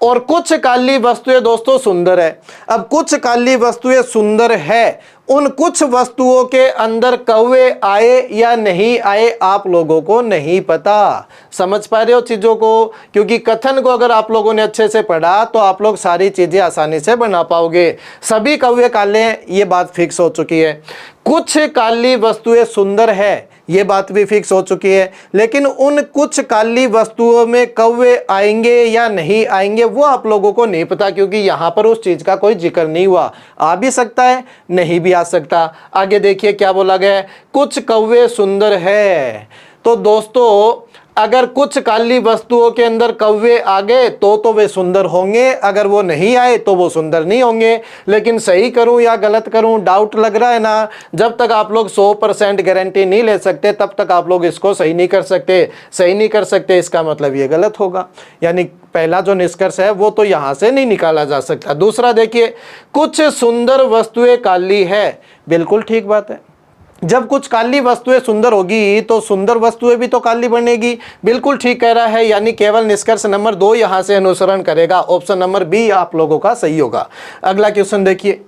और कुछ काली वस्तुएं दोस्तों सुंदर है। अब कुछ काली वस्तुएं सुंदर है, उन कुछ वस्तुओं के अंदर कौवे आए या नहीं आए आप लोगों को नहीं पता। समझ पा रहे हो चीजों को, क्योंकि कथन को अगर आप लोगों ने अच्छे से पढ़ा तो आप लोग सारी चीजें आसानी से बना पाओगे। सभी कौवे काले हैं, ये बात फिक्स हो चुकी है। कुछ काली वस्तुएं सुंदर है, ये बात भी फिक्स हो चुकी है। लेकिन उन कुछ काली वस्तुओं में कौवे आएंगे या नहीं आएंगे वो आप लोगों को नहीं पता, क्योंकि यहां पर उस चीज का कोई जिक्र नहीं हुआ। आ भी सकता है, नहीं भी आ सकता। आगे देखिए क्या बोला गया है, कुछ कौवे सुंदर है। तो दोस्तों अगर कुछ काली वस्तुओं के अंदर कौवे आ गए तो वे सुंदर होंगे, अगर वो नहीं आए तो वो सुंदर नहीं होंगे। लेकिन सही करूं या गलत करूं डाउट लग रहा है ना। जब तक आप लोग 100% गारंटी नहीं ले सकते तब तक आप लोग इसको सही नहीं कर सकते। सही नहीं कर सकते इसका मतलब ये गलत होगा, यानी पहला जो निष्कर्ष है वो तो यहां से नहीं निकाला जा सकता। दूसरा देखिए, कुछ सुंदर वस्तुएं काली है, बिल्कुल ठीक बात है। जब कुछ काली वस्तुएं सुंदर होगी तो सुंदर वस्तुएं भी तो काली बनेगी, बिल्कुल ठीक कह रहा है। यानी केवल निष्कर्ष नंबर 2 यहां से अनुसरण करेगा। ऑप्शन नंबर बी आप लोगों का सही होगा। अगला क्वेश्चन देखिए,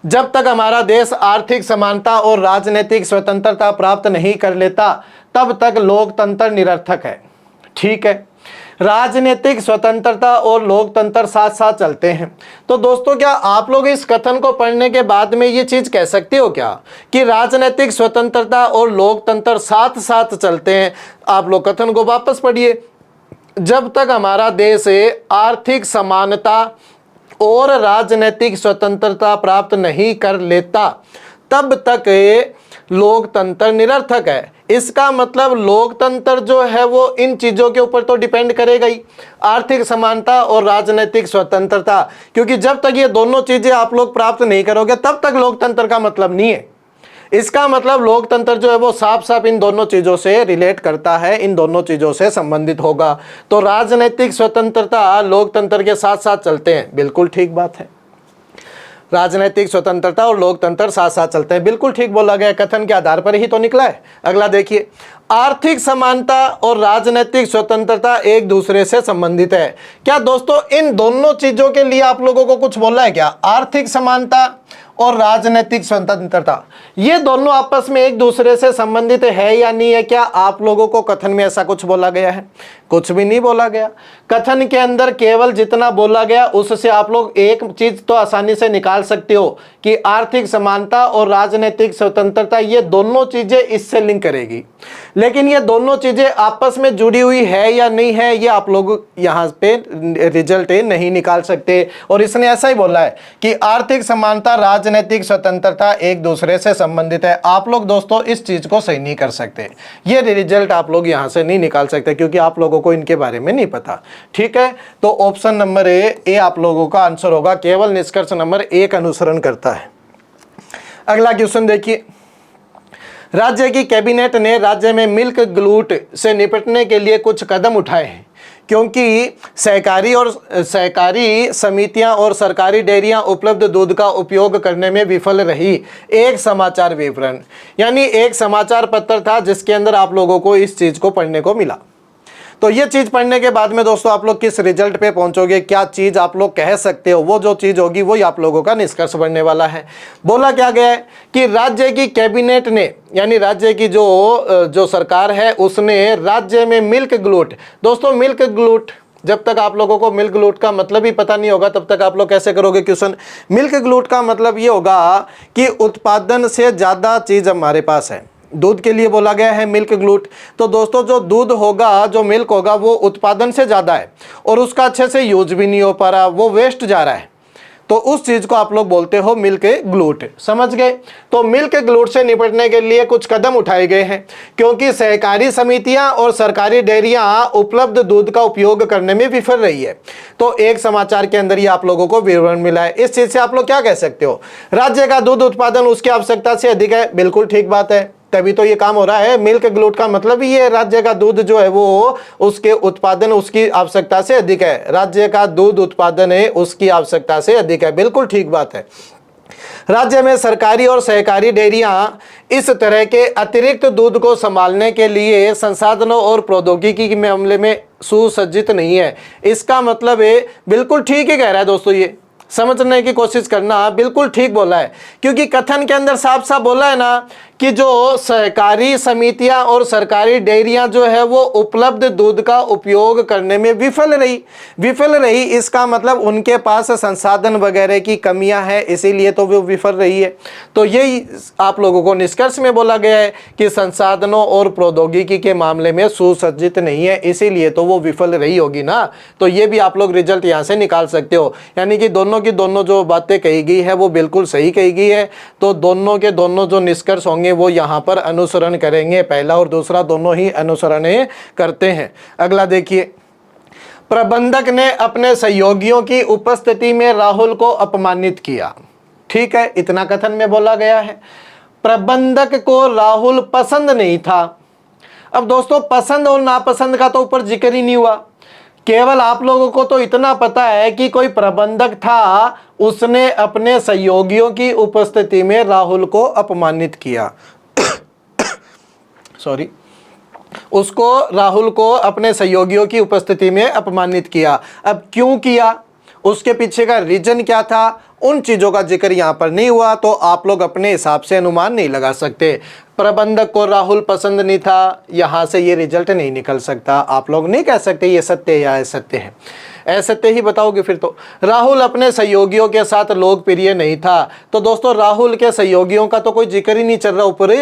जब तक हमारा देश आर्थिक समानता और राजनीतिक स्वतंत्रता प्राप्त नहीं कर लेता तब तक लोकतंत्र निरर्थक है। ठीक है, राजनीतिक स्वतंत्रता और लोकतंत्र साथ साथ चलते हैं। तो दोस्तों क्या आप लोग इस कथन को पढ़ने के बाद में ये चीज कह सकते हो क्या कि राजनीतिक स्वतंत्रता और लोकतंत्र साथ साथ चलते हैं? आप लोग कथन को वापस पढ़िए, जब तक हमारा देश आर्थिक समानता और राजनीतिक स्वतंत्रता प्राप्त नहीं कर लेता तब तक लोकतंत्र निरर्थक है। इसका मतलब लोकतंत्र जो है वो इन चीजों के ऊपर तो डिपेंड करेगा ही, आर्थिक समानता और राजनीतिक स्वतंत्रता, क्योंकि जब तक ये दोनों चीजें आप लोग प्राप्त नहीं करोगे तब तक लोकतंत्र का मतलब नहीं है। इसका मतलब लोकतंत्र जो है वो साफ साफ इन दोनों चीजों से रिलेट करता है, इन दोनों चीजों से संबंधित होगा। तो राजनीतिक स्वतंत्रता लोकतंत्र के साथ साथ चलते हैं, बिल्कुल ठीक बात है। राजनीतिक स्वतंत्रता और लोकतंत्र साथ साथ चलते हैं, बिल्कुल ठीक बोला गया, कथन के आधार पर ही तो निकला है। अगला देखिए, आर्थिक समानता और राजनीतिक स्वतंत्रता एक दूसरे से संबंधित है। क्या दोस्तों इन दोनों चीजों के लिए आप लोगों को कुछ बोलना है क्या? आर्थिक समानता और राजनीतिक स्वतंत्रता ये दोनों आपस में एक दूसरे से संबंधित है या नहीं है? क्या आप लोगों को कथन में ऐसा कुछ बोला गया है? कुछ भी नहीं बोला गया। कथन के अंदर केवल जितना बोला गया उससे आप लोग एक चीज तो आसानी से निकाल सकते हो कि आर्थिक समानता और राजनीतिक स्वतंत्रता, ये दोनों चीजें इससे लिंक करेगी। लेकिन ये दोनों चीजें आपस में जुड़ी हुई है या नहीं है, ये आप लोग यहाँ पे रिजल्ट नहीं निकाल सकते। और इसने ऐसा ही बोला है कि आर्थिक समानता राजनीतिक स्वतंत्रता एक दूसरे से संबंधित है। आप लोग दोस्तों इस चीज को सही नहीं कर सकते, ये रिजल्ट आप लोग यहाँ से नहीं निकाल सकते क्योंकि आप लोगों को इनके बारे में नहीं पता। ठीक है, तो ऑप्शन नंबर ए आप लोगों का आंसर होगा। केवल निष्कर्ष नंबर 1 अनुसरण करता है। अगला क्वेश्चन देखिए, राज्य की कैबिनेट ने राज्य में मिल्क ग्लूट से निपटने के लिए कुछ कदम उठाए हैं क्योंकि सहकारी समितियां और सरकारी डेयरियां उपलब्ध दूध का उपयोग करने में विफल रही। एक समाचार विवरण, यानी एक समाचार पत्र था जिसके अंदर आप लोगों को इस चीज को पढ़ने को मिला। तो ये चीज पढ़ने के बाद में दोस्तों आप लोग किस रिजल्ट पे पहुंचोगे, क्या चीज आप लोग कह सकते हो, वो जो चीज होगी वही आप लोगों का निष्कर्ष बनने वाला है। बोला क्या गया है कि राज्य की कैबिनेट ने, यानी राज्य की जो सरकार है उसने राज्य में मिल्क ग्लूट, दोस्तों मिल्क ग्लूट, जब तक आप लोगों को मिल्क ग्लूट का मतलब ही पता नहीं होगा तब तक आप लोग कैसे करोगे क्वेश्चन। मिल्क ग्लूट का मतलब ये होगा कि उत्पादन से ज्यादा चीज हमारे पास है। दूध के लिए बोला गया है मिल्क ग्लूट। तो दोस्तों जो दूध होगा, जो मिल्क होगा वो उत्पादन से ज़्यादा है और उसका अच्छे से यूज भी नहीं हो पा रहा, वो वेस्ट जा रहा है, तो उस चीज़ को आप लोग बोलते हो मिल्क ग्लूट। समझ गए? तो मिल्क ग्लूट से निपटने के लिए कुछ कदम उठाए गए हैं क्योंकि सहकारी समितियां और सरकारी डेयरियां उपलब्ध दूध का उपयोग करने में विफल रही है। तो एक समाचार के अंदर ही आप लोगों को विवरण मिला है। इस चीज़ से आप लोग क्या कह सकते हो, राज्य का दूध उत्पादन उसकी आवश्यकता से अधिक है। बिल्कुल ठीक बात है, तभी तो ये काम हो रहा है। मिल्क ग्लूट का मतलब ही ये राज्य का दूध जो है वो उसके उत्पादन उसकी आवश्यकता से अधिक है। राज्य का दूध उत्पादन है उसकी आवश्यकता से अधिक है, बिल्कुल ठीक बात है। राज्य में सरकारी और सहकारी डेयरियां इस तरह के अतिरिक्त दूध को संभालने के लिए संसाधनों और प्रौद्योगिकी के मामले में सुसज्जित नहीं है। इसका मतलब है बिल्कुल ठीक ही कह रहा है दोस्तों, ये समझने की कोशिश करना, बिल्कुल ठीक बोला है क्योंकि कथन के अंदर साफ साफ बोला है ना कि जो सहकारी समितियां और सरकारी डेयरियां जो है वो उपलब्ध दूध का उपयोग करने में विफल रही। इसका मतलब उनके पास संसाधन वगैरह की कमियां हैं, इसीलिए तो वो विफल रही है। तो यही आप लोगों को निष्कर्ष में बोला गया है कि संसाधनों और प्रौद्योगिकी के मामले में सुसज्जित नहीं है, इसीलिए तो वो विफल रही होगी ना। तो ये भी आप लोग रिजल्ट यहाँ से निकाल सकते हो, यानी कि दोनों की दोनों जो बातें कही गई है वो बिल्कुल सही कही गई है। तो दोनों के दोनों जो निष्कर्ष होंगे वो यहां पर अनुसरण करेंगे। पहला और दूसरा दोनों ही अनुसरण करते हैं। अगला देखिए, प्रबंधक ने अपने सहयोगियों की उपस्थिति में राहुल को अपमानित किया। ठीक है, इतना कथन में बोला गया है। प्रबंधक को राहुल पसंद नहीं था। अब दोस्तों पसंद और नापसंद का तो ऊपर जिक्र ही नहीं हुआ, केवल आप लोगों को तो इतना पता है कि कोई प्रबंधक था, उसने अपने सहयोगियों की उपस्थिति में राहुल को अपमानित किया। सॉरी, उसको राहुल को अपने सहयोगियों की उपस्थिति में अपमानित किया। अब क्यों किया, उसके पीछे का रीजन क्या था, उन चीजों का जिक्र यहां पर नहीं हुआ, तो आप लोग अपने हिसाब से अनुमान नहीं लगा सकते। प्रबंधक को राहुल पसंद नहीं था, यहां से ये रिजल्ट नहीं निकल सकता। आप लोग नहीं कह सकते ये सत्य या असत्य है, असत्य ही बताओगे फिर तो। राहुल अपने सहयोगियों के साथ लोकप्रिय नहीं था। तो दोस्तों राहुल के सहयोगियों का तो कोई जिक्र ही नहीं चल रहा ऊपर।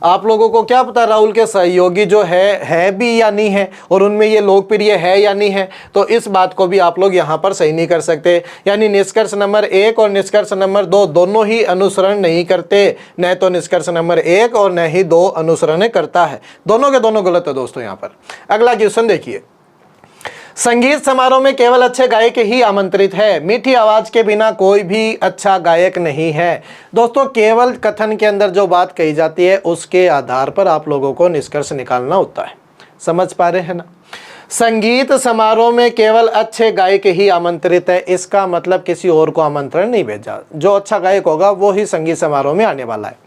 आप लोगों को क्या पता राहुल के सहयोगी जो है भी या नहीं है, और उनमें ये लोकप्रिय है या नहीं है। तो इस बात को भी आप लोग यहाँ पर सही नहीं कर सकते। यानी निष्कर्ष नंबर 1 और निष्कर्ष नंबर 2 दोनों ही अनुसरण नहीं करते। न तो निष्कर्ष नंबर 1 और न ही 2 अनुसरण करता है। दोनों के दोनों गलत है दोस्तों। यहाँ पर अगला क्वेश्चन देखिए, संगीत समारोह में केवल अच्छे गायक ही आमंत्रित है, मीठी आवाज के बिना कोई भी अच्छा गायक नहीं है। दोस्तों केवल कथन के अंदर जो बात कही जाती है उसके आधार पर आप लोगों को निष्कर्ष निकालना होता है। समझ पा रहे हैं ना? संगीत समारोह में केवल अच्छे गायक ही आमंत्रित है, इसका मतलब किसी और को आमंत्रण नहीं भेजा। जो अच्छा गायक होगा वो ही संगीत समारोह में आने वाला है।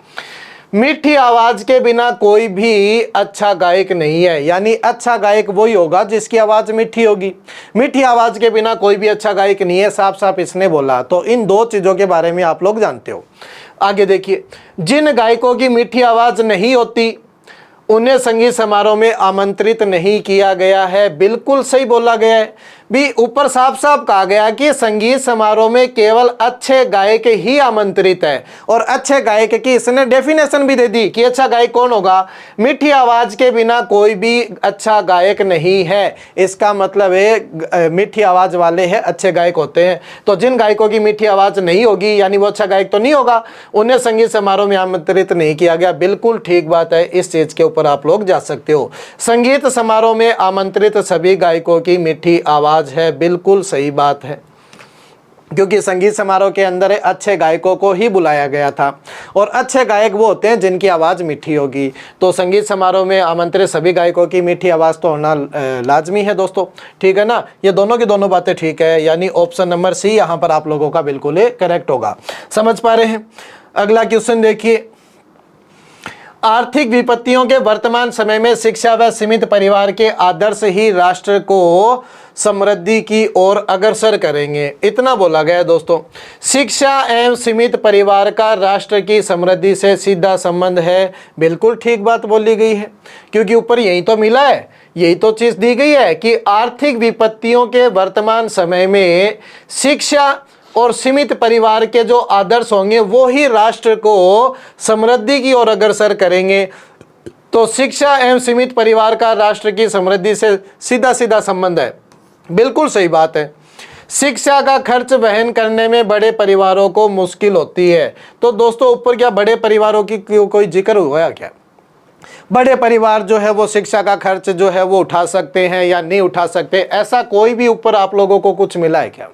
मीठी आवाज के बिना कोई भी अच्छा गायक नहीं है, यानी अच्छा गायक वही होगा जिसकी आवाज मीठी होगी। मीठी आवाज के बिना कोई भी अच्छा गायक नहीं है, साफ साफ इसने बोला। तो इन 2 चीजों के बारे में आप लोग जानते हो। आगे देखिए, जिन गायकों की मीठी आवाज नहीं होती उन्हें संगीत समारोह में आमंत्रित नहीं किया गया है। बिल्कुल सही बोला गया है भी, ऊपर साफ साफ कहा गया कि संगीत समारोह में केवल अच्छे गायक ही आमंत्रित है। और अच्छे गायक की इसने डेफिनेशन भी दे दी कि अच्छा गायक कौन होगा, मीठी आवाज के बिना कोई भी अच्छा गायक नहीं है। इसका मतलब है मीठी आवाज वाले हैं अच्छे गायक होते हैं। तो जिन गायकों की मीठी आवाज नहीं होगी यानी वो अच्छा गायक तो नहीं होगा, उन्हें संगीत समारोह में आमंत्रित नहीं किया गया। बिल्कुल ठीक बात है, इस चीज के ऊपर आप लोग जा सकते हो। संगीत समारोह में आमंत्रित सभी गायकों की मीठी आवाज है। बिल्कुल सही बात है, क्योंकि संगीत समारोह के अंदर अच्छे गायकों को ही बुलाया गया था और अच्छे गायक वो होते हैं जिनकी आवाज़ मीठी होगी। तो संगीत समारोह में आमंत्रित सभी गायकों की मीठी आवाज़ तो होना लाजमी है दोस्तों, ठीक है ना। ये दोनों की दोनों बातें ठीक है, यानी ऑप्शन नंबर सी यहाँ पर आप लोगों का बिल्कुल करेक्ट होगा। समझ पा रहे हैं। अगला क्वेश्चन देखिए, आर्थिक विपत्तियों के वर्तमान समय में शिक्षा व सीमित परिवार के आदर्श ही राष्ट्र को समृद्धि की ओर अग्रसर करेंगे। इतना बोला गया है दोस्तों। शिक्षा एवं सीमित परिवार का राष्ट्र की समृद्धि से सीधा संबंध है। बिल्कुल ठीक बात बोली गई है, क्योंकि ऊपर यही तो मिला है, यही तो चीज दी गई है कि आर्थिक विपत्तियों के वर्तमान समय में शिक्षा और सीमित परिवार के जो आदर्श होंगे वो ही राष्ट्र को समृद्धि की ओर अग्रसर करेंगे। तो शिक्षा एवं सीमित परिवार का राष्ट्र की समृद्धि से सीधा सीधा संबंध है। बिल्कुल सही बात है। शिक्षा का खर्च वहन करने में बड़े परिवारों को मुश्किल होती है। तो दोस्तों ऊपर क्या बड़े परिवारों की कोई जिक्र हुआ क्या? बड़े परिवार जो है वो शिक्षा का खर्च जो है वो उठा सकते हैं या नहीं उठा सकते, ऐसा कोई भी ऊपर आप लोगों को कुछ मिला है क्या?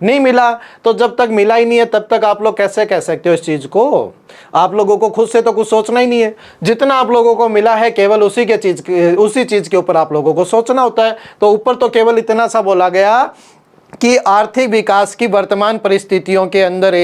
नहीं मिला। तो जब तक मिला ही नहीं है तब तक आप लोग कैसे कह सकते हो इस चीज को? आप लोगों को खुद से तो कुछ सोचना ही नहीं है। जितना आप लोगों को मिला है केवल उसी चीज के ऊपर आप लोगों को सोचना होता है। तो ऊपर तो केवल इतना सा बोला गया कि आर्थिक विकास की वर्तमान परिस्थितियों के अंदर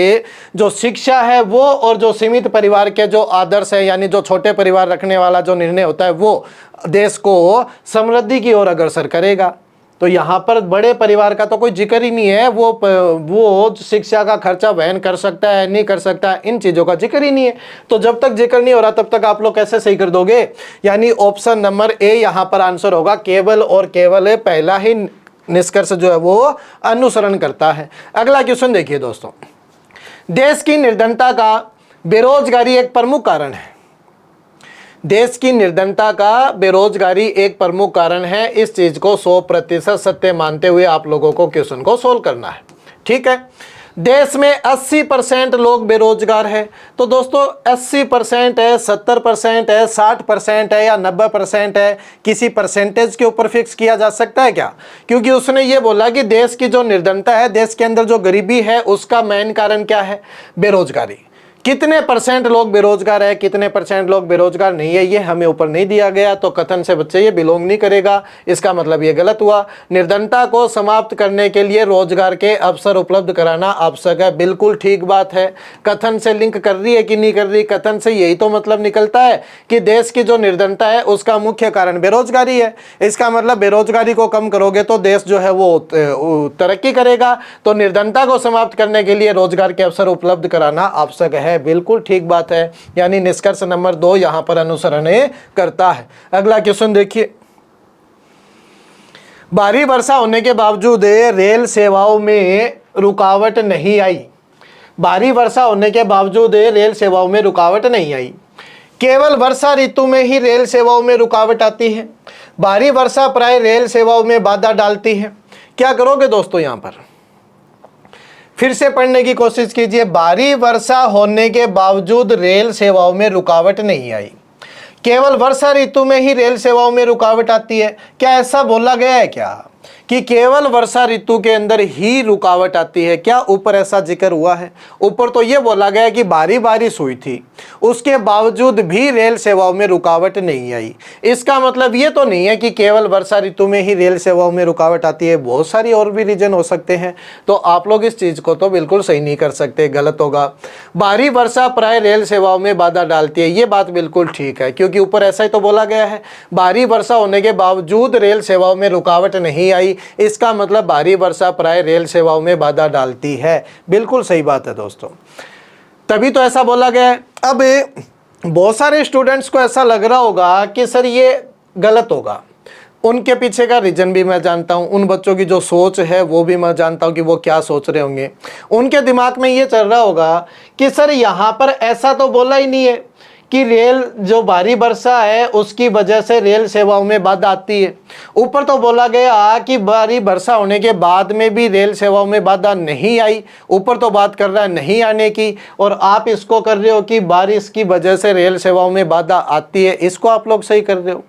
जो शिक्षा है वो और जो सीमित परिवार के जो आदर्श है यानी जो छोटे परिवार रखने वाला जो निर्णय होता है वो देश को समृद्धि की ओर अग्रसर करेगा। तो यहाँ पर बड़े परिवार का तो कोई जिक्र ही नहीं है। वो शिक्षा का खर्चा वहन कर सकता है नहीं कर सकता, इन चीज़ों का जिक्र ही नहीं है। तो जब तक जिक्र नहीं हो रहा तब तक आप लोग कैसे सही कर दोगे? यानी ऑप्शन नंबर ए यहाँ पर आंसर होगा। केवल और केवल पहला ही निष्कर्ष जो है वो अनुसरण करता है। अगला क्वेश्चन देखिए दोस्तों, देश की निर्धनता का बेरोजगारी एक प्रमुख कारण है। देश की निर्धनता का बेरोजगारी एक प्रमुख कारण है। इस चीज को 100% सत्य मानते हुए आप लोगों को क्वेश्चन को सोल्व करना है, ठीक है। देश में 80% लोग बेरोजगार है। तो दोस्तों 80% है, 70% है, 60% है या 90% है, किसी परसेंटेज के ऊपर फिक्स किया जा सकता है क्या? क्योंकि उसने ये बोला कि देश की जो निर्धनता है, देश के अंदर जो गरीबी है, उसका मेन कारण क्या है? बेरोजगारी। कितने परसेंट लोग बेरोजगार है, कितने परसेंट लोग बेरोजगार नहीं है, ये हमें ऊपर नहीं दिया गया। तो कथन से बच्चे ये बिलोंग नहीं करेगा, इसका मतलब ये गलत हुआ। निर्धनता को समाप्त करने के लिए रोजगार के अवसर उपलब्ध कराना आवश्यक है। बिल्कुल ठीक बात है। कथन से लिंक कर रही है कि नहीं कर रही? कथन से यही तो मतलब निकलता है कि देश की जो निर्धनता है उसका मुख्य कारण बेरोजगारी है। इसका मतलब बेरोजगारी को कम करोगे तो देश जो है वो तरक्की करेगा। तो निर्धनता को समाप्त करने के लिए रोजगार के अवसर उपलब्ध कराना आवश्यक है। बिल्कुल ठीक बात है, यानी निष्कर्ष नंबर 2 यहां पर अनुसरण करता है। अगला क्वेश्चन देखिए, भारी वर्षा होने के बावजूद रेल सेवाओं में रुकावट नहीं आई। भारी वर्षा होने के बावजूद रेल सेवाओं में रुकावट नहीं आई। केवल वर्षा ऋतु में ही रेल सेवाओं में रुकावट आती है। भारी वर्षा प्राय रेल सेवाओं में बाधा डालती है। क्या करोगे दोस्तों? यहां पर फिर से पढ़ने की कोशिश कीजिए। भारी वर्षा होने के बावजूद रेल सेवाओं में रुकावट नहीं आई। केवल वर्षा ऋतु में ही रेल सेवाओं में रुकावट आती है। क्या ऐसा बोला गया है क्या कि केवल वर्षा ऋतु के अंदर ही रुकावट आती है? क्या ऊपर ऐसा जिक्र हुआ है? ऊपर तो ये बोला गया कि भारी बारिश हुई थी, उसके बावजूद भी रेल सेवाओं में रुकावट नहीं आई। इसका मतलब ये तो नहीं है कि केवल वर्षा ऋतु में ही रेल सेवाओं में रुकावट आती है, बहुत सारी और भी रीजन हो सकते हैं। तो आप लोग इस चीज़ को तो बिल्कुल सही नहीं कर सकते, गलत होगा। भारी वर्षा प्राय रेल सेवाओं में बाधा डालती है, ये बात बिल्कुल ठीक है, क्योंकि ऊपर ऐसा ही तो बोला गया है। भारी वर्षा होने के बावजूद रेल सेवाओं में रुकावट नहीं आई, इसका मतलब भारी वर्षा प्राय रेल सेवाओं में बाधा डालती है। बिल्कुल सही बात है दोस्तों, तभी तो ऐसा बोला गया है। अब बहुत सारे स्टूडेंट्स को ऐसा लग रहा होगा कि सर ये गलत होगा। उनके पीछे का रीज़न भी मैं जानता हूँ, उन बच्चों की जो सोच है वो भी मैं जानता हूँ कि वो क्या सोच रहे होंगे। उनके दिमाग में ये चल रहा होगा कि सर यहाँ पर ऐसा तो बोला ही नहीं है कि रेल जो भारी वर्षा है उसकी वजह से रेल सेवाओं में बाधा आती है। ऊपर तो बोला गया कि भारी वर्षा होने के बाद में भी रेल सेवाओं में बाधा नहीं आई। ऊपर तो बात कर रहा है नहीं आने की, और आप इसको कर रहे हो कि बारिश की वजह से रेल सेवाओं में बाधा आती है। इसको आप लोग सही कर रहे हो।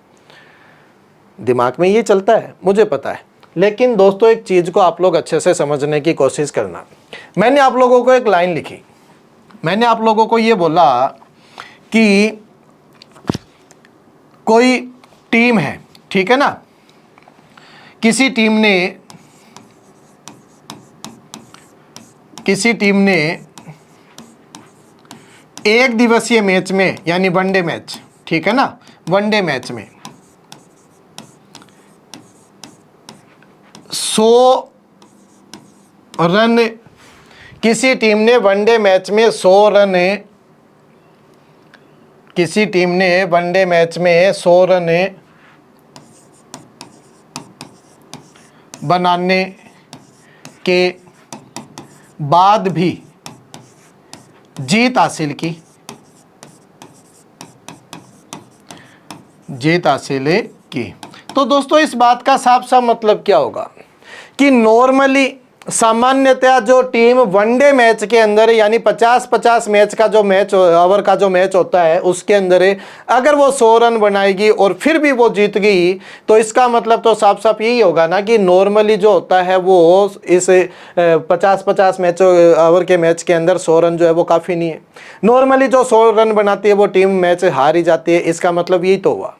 दिमाग में ये चलता है, मुझे पता है। लेकिन दोस्तों एक चीज़ को आप लोग अच्छे से समझने की कोशिश करना। मैंने आप लोगों को एक लाइन लिखी, मैंने आप लोगों को ये बोला कि कोई टीम है, ठीक है ना, किसी टीम ने एक दिवसीय मैच में, यानी वनडे मैच, ठीक है ना, वनडे मैच में 100 रन, किसी टीम ने वनडे मैच में 100 रन, किसी टीम ने वनडे मैच में 100 रन बनाने के बाद भी जीत हासिल की, जीत हासिल की। तो दोस्तों इस बात का साफ साफ मतलब क्या होगा कि नॉर्मली सामान्यतः जो टीम वनडे मैच के अंदर, यानी 50-50 मैच का जो मैच, ओवर का जो मैच होता है, उसके अंदर अगर वो 100 रन बनाएगी और फिर भी वो जीत गई, तो इसका मतलब तो साफ साफ यही होगा ना कि नॉर्मली जो होता है वो इस 50-50 मैच ओवर के मैच के अंदर 100 रन जो है वो काफ़ी नहीं है। नॉर्मली जो 100 रन बनाती है वो टीम मैच हार ही जाती है। इसका मतलब यही तो हुआ।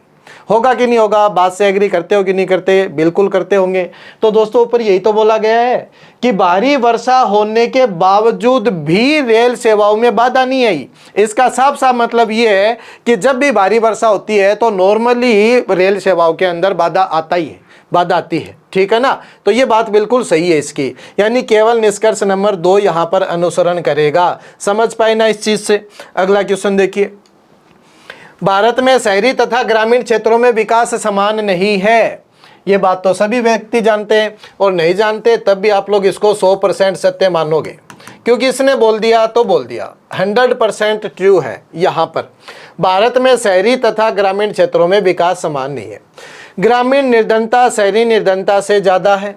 होगा कि नहीं होगा? बात से एग्री करते हो कि नहीं करते? बिल्कुल करते होंगे। तो दोस्तों ऊपर यही तो बोला गया है कि भारी वर्षा होने के बावजूद भी रेल सेवाओं में बाधा नहीं आई। इसका साफ साफ मतलब ये है कि जब भी भारी वर्षा होती है तो नॉर्मली रेल सेवाओं के अंदर बाधा आता ही है, बाधा आती है, ठीक है ना। तो ये बात बिल्कुल सही है इसकी, यानी केवल निष्कर्ष नंबर 2 यहाँ पर अनुसरण करेगा। समझ पाए ना इस चीज से? अगला क्वेश्चन देखिए, भारत में शहरी तथा ग्रामीण क्षेत्रों में विकास समान नहीं है। ये बात तो सभी व्यक्ति जानते हैं, और नहीं जानते तब भी आप लोग इसको 100% सत्य मानोगे, क्योंकि इसने बोल दिया तो बोल दिया, 100% ट्रू है। यहाँ पर भारत में शहरी तथा ग्रामीण क्षेत्रों में विकास समान नहीं है। ग्रामीण निर्धनता शहरी निर्धनता से ज़्यादा है।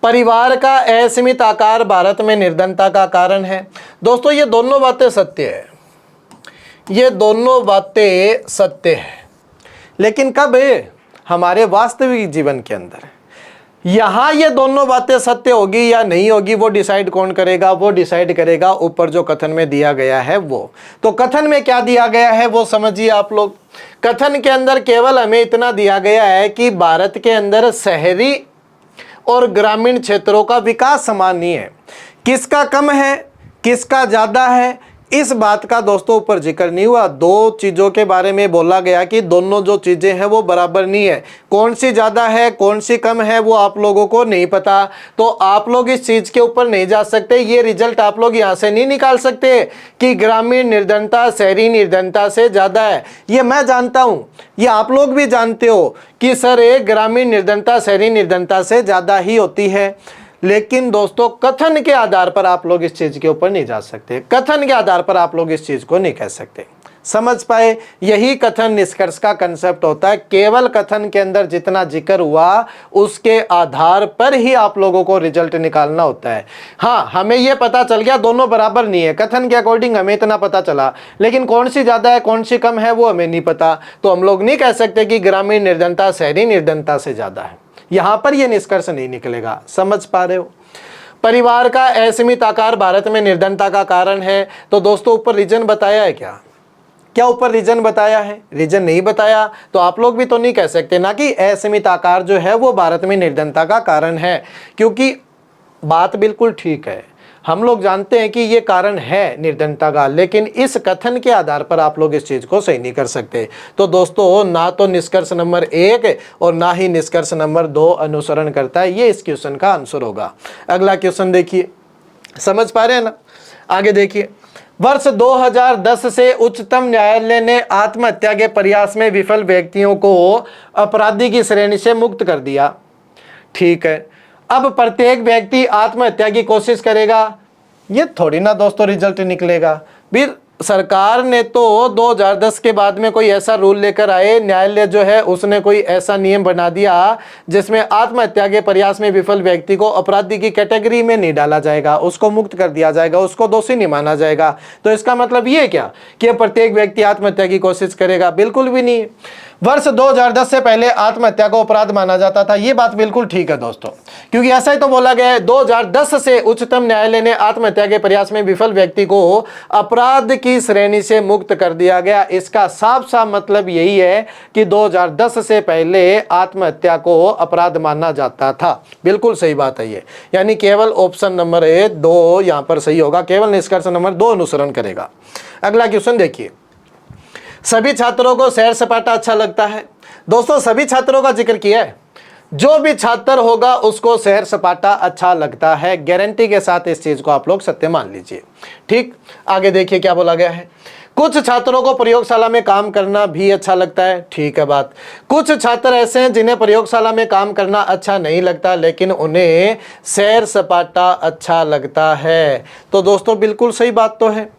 परिवार का असीमित आकार भारत में निर्धनता का कारण है। दोस्तों ये दोनों बातें सत्य है, ये दोनों बातें सत्य है, लेकिन कब है? हमारे वास्तविक जीवन के अंदर। यहाँ ये दोनों बातें सत्य होगी या नहीं होगी वो डिसाइड कौन करेगा? वो डिसाइड करेगा ऊपर जो कथन में दिया गया है वो। तो कथन में क्या दिया गया है वो समझिए आप लोग। कथन के अंदर केवल हमें इतना दिया गया है कि भारत के अंदर शहरी और ग्रामीण क्षेत्रों का विकास समान नहीं है। किसका कम है, किसका ज़्यादा है, इस बात का दोस्तों ऊपर जिक्र नहीं हुआ। दो चीज़ों के बारे में बोला गया कि दोनों जो चीज़ें हैं वो बराबर नहीं है। कौन सी ज़्यादा है कौन सी कम है वो आप लोगों को नहीं पता, तो आप लोग इस चीज़ के ऊपर नहीं जा सकते। ये रिजल्ट आप लोग यहाँ से नहीं निकाल सकते कि ग्रामीण निर्धनता शहरी निर्धनता से ज़्यादा है। ये मैं जानता हूँ, ये आप लोग भी जानते हो कि सर एक ग्रामीण निर्धनता शहरी निर्धनता से ज़्यादा ही होती है। लेकिन दोस्तों कथन के आधार पर आप लोग इस चीज़ के ऊपर नहीं जा सकते, कथन के आधार पर आप लोग इस चीज़ को नहीं कह सकते। समझ पाए? यही कथन निष्कर्ष का कंसेप्ट होता है। केवल कथन के अंदर जितना जिक्र हुआ उसके आधार पर ही आप लोगों को रिजल्ट निकालना होता है। हाँ, हमें यह पता चल गया दोनों बराबर नहीं है, कथन के अकॉर्डिंग हमें इतना पता चला, लेकिन कौन सी ज़्यादा है कौन सी कम है वो हमें नहीं पता। तो हम लोग नहीं कह सकते कि ग्रामीण निर्धनता शहरी निर्धनता से ज़्यादा है। यहां पर यह निष्कर्ष नहीं निकलेगा। समझ पा रहे हो? परिवार का असीमित आकार भारत में निर्धनता का कारण है। तो दोस्तों ऊपर रीजन बताया है क्या? क्या ऊपर रीजन बताया है? रीजन नहीं बताया तो आप लोग भी तो नहीं कह सकते ना कि असीमित आकार जो है वो भारत में निर्धनता का कारण है, क्योंकि बात बिल्कुल ठीक है। हम लोग जानते हैं कि ये कारण है निर्धनता का, लेकिन इस कथन के आधार पर आप लोग इस चीज़ को सही नहीं कर सकते। तो दोस्तों ना तो निष्कर्ष नंबर 1 और ना ही निष्कर्ष नंबर 2 अनुसरण करता है। ये इस क्वेश्चन का आंसर होगा। अगला क्वेश्चन देखिए, समझ पा रहे हैं ना? आगे देखिए, वर्ष 2010 से उच्चतम न्यायालय ने आत्महत्या के प्रयास में विफल व्यक्तियों को अपराधी की श्रेणी से मुक्त कर दिया। ठीक है, अब प्रत्येक व्यक्ति आत्महत्या की कोशिश करेगा, ये थोड़ी ना दोस्तों रिजल्ट निकलेगा। फिर सरकार ने तो 2010 के बाद में कोई ऐसा रूल लेकर आए, न्यायालय जो है उसने कोई ऐसा नियम बना दिया जिसमें आत्महत्या के प्रयास में विफल व्यक्ति को अपराधी की कैटेगरी में नहीं डाला जाएगा, उसको मुक्त कर दिया जाएगा, उसको दोषी नहीं माना जाएगा। तो इसका मतलब ये क्या कि प्रत्येक व्यक्ति आत्महत्या की कोशिश करेगा? बिल्कुल भी नहीं। वर्ष 2010 से पहले आत्महत्या को अपराध माना जाता था, ये बात बिल्कुल ठीक है दोस्तों, क्योंकि ऐसा ही तो बोला गया है। 2010 से उच्चतम न्यायालय ने आत्महत्या के प्रयास में विफल व्यक्ति को अपराध की श्रेणी से मुक्त कर दिया गया। इसका साफ साफ मतलब यही है कि 2010 से पहले आत्महत्या को अपराध माना जाता था। बिल्कुल सही बात है ये, यानी केवल ऑप्शन नंबर 2 यहां पर सही होगा, केवल निष्कर्ष नंबर 2 अनुसरण करेगा। अगला क्वेश्चन देखिए, सभी छात्रों को सैर सपाटा अच्छा लगता है। दोस्तों सभी छात्रों का जिक्र किया है, जो भी छात्र होगा उसको सैर सपाटा अच्छा लगता है, गारंटी के साथ इस चीज को आप लोग सत्य मान लीजिए। ठीक, आगे देखिए क्या बोला गया है। कुछ छात्रों को प्रयोगशाला में काम करना भी अच्छा लगता है। ठीक है बात, कुछ छात्र ऐसे हैं जिन्हें प्रयोगशाला में काम करना अच्छा नहीं लगता, लेकिन उन्हें सैर सपाटा अच्छा लगता है। तो दोस्तों बिल्कुल सही बात तो है,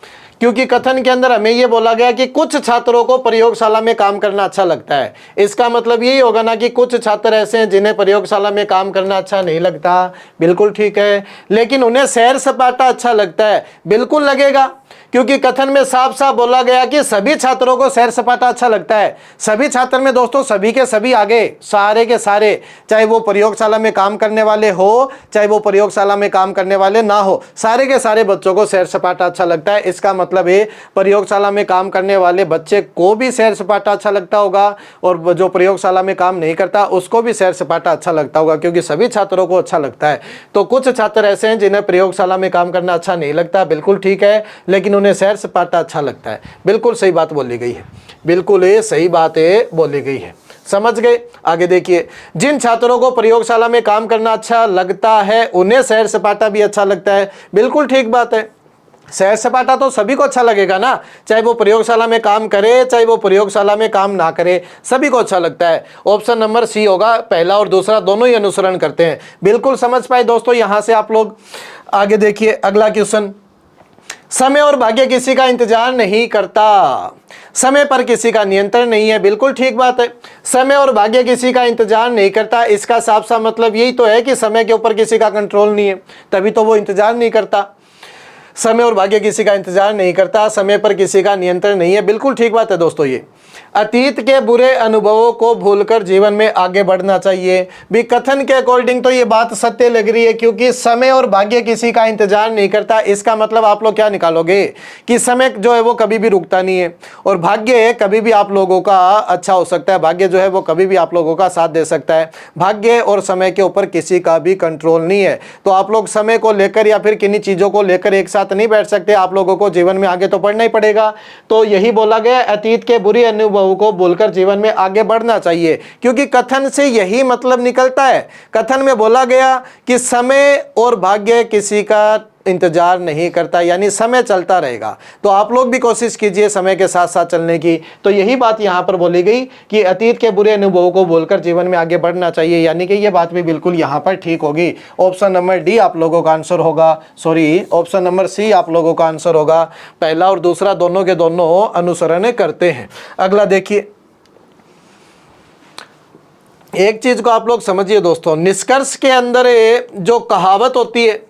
क्योंकि कथन के अंदर हमें यह बोला गया कि कुछ छात्रों को प्रयोगशाला में काम करना अच्छा लगता है। इसका मतलब यही होगा ना कि कुछ छात्र ऐसे हैं जिन्हें प्रयोगशाला में काम करना अच्छा नहीं लगता। बिल्कुल ठीक है, लेकिन उन्हें सैर सपाटा अच्छा लगता है। बिल्कुल लगेगा, क्योंकि कथन में साफ साफ बोला गया कि सभी छात्रों को सैर सपाटा अच्छा लगता है। सभी छात्र में दोस्तों सभी के सभी आगे, सारे के सारे, चाहे वो प्रयोगशाला में काम करने वाले हो, चाहे वो प्रयोगशाला में काम करने वाले ना हो, सारे के सारे बच्चों को सैर सपाटा अच्छा लगता है। इसका मतलब है प्रयोगशाला में काम करने वाले बच्चे को भी सैर सपाटा अच्छा लगता होगा, और जो प्रयोगशाला में काम नहीं करता उसको भी सैर सपाटा अच्छा लगता होगा, क्योंकि सभी छात्रों को अच्छा लगता है। तो कुछ छात्र ऐसे हैं जिन्हें प्रयोगशाला में काम करना अच्छा नहीं लगता, बिल्कुल ठीक है, लेकिन उन्हें सैर सपाटा अच्छा लगता है। बिल्कुल सही बात बोली गई है, बिल्कुल ये सही बात बोली गई है, समझ गए। आगे देखिए, जिन छात्रों को प्रयोगशाला में काम करना अच्छा लगता है उन्हें सैर सपाटा भी अच्छा लगता है। बिल्कुल ठीक बात है, सैर सपाटा तो सभी को अच्छा लगेगा ना, चाहे वो प्रयोगशाला में काम करे चाहे वो प्रयोगशाला में काम ना करे, सभी को अच्छा लगता है। ऑप्शन नंबर सी होगा, पहला और दूसरा दोनों ही अनुसरण करते हैं। बिल्कुल समझ पाए दोस्तों यहां से आप लोग। आगे देखिए अगला क्वेश्चन, समय और भाग्य किसी का इंतजार नहीं करता, समय पर किसी का नियंत्रण नहीं है। बिल्कुल ठीक बात है, समय और भाग्य किसी का इंतजार नहीं करता। इसका साफ साफ मतलब यही तो है कि समय के ऊपर किसी का कंट्रोल नहीं है, तभी तो वो इंतजार नहीं करता। समय और भाग्य किसी का इंतजार नहीं करता, समय पर किसी का नियंत्रण नहीं है। बिल्कुल ठीक बात है दोस्तों। ये अतीत के बुरे अनुभवों को भूलकर जीवन में आगे बढ़ना चाहिए। भी कथन के अकॉर्डिंग तो ये बात सत्य लग रही है, क्योंकि समय और भाग्य किसी का इंतजार नहीं करता। इसका मतलब आप लोग क्या निकालोगे कि समय जो है वो कभी भी रुकता नहीं है, और भाग्य कभी भी आप लोगों का अच्छा हो सकता है। भाग्य जो है वो कभी भी आप लोगों का साथ दे सकता है। भाग्य और समय के ऊपर किसी का भी कंट्रोल नहीं है। तो आप लोग समय को लेकर या फिर किन्हीं चीज़ों को लेकर एक साथ नहीं बैठ सकते। आप लोगों को जीवन में आगे तो बढ़ना ही पड़ेगा। तो यही बोला गया, अतीत के बुरे अनुभव को भूलकर जीवन में आगे बढ़ना चाहिए, क्योंकि कथन से यही मतलब निकलता है। कथन में बोला गया कि समय और भाग्य किसी का इंतजार नहीं करता, यानी समय चलता रहेगा। तो आप लोग भी कोशिश कीजिए समय के साथ साथ चलने की। तो यही बात यहां पर बोली गई कि अतीत के बुरे अनुभवों को भूलकर जीवन में आगे बढ़ना चाहिए, यानी कि यह बात भी बिल्कुल यहां पर ठीक होगी। ऑप्शन नंबर डी आप लोगों का आंसर होगा, सॉरी ऑप्शन नंबर सी आप लोगों का आंसर होगा। पहला और दूसरा दोनों के दोनों अनुसरण करते हैं। अगला देखिए, एक चीज को आप लोग समझिए दोस्तों, निष्कर्ष के अंदर जो कहावत होती है,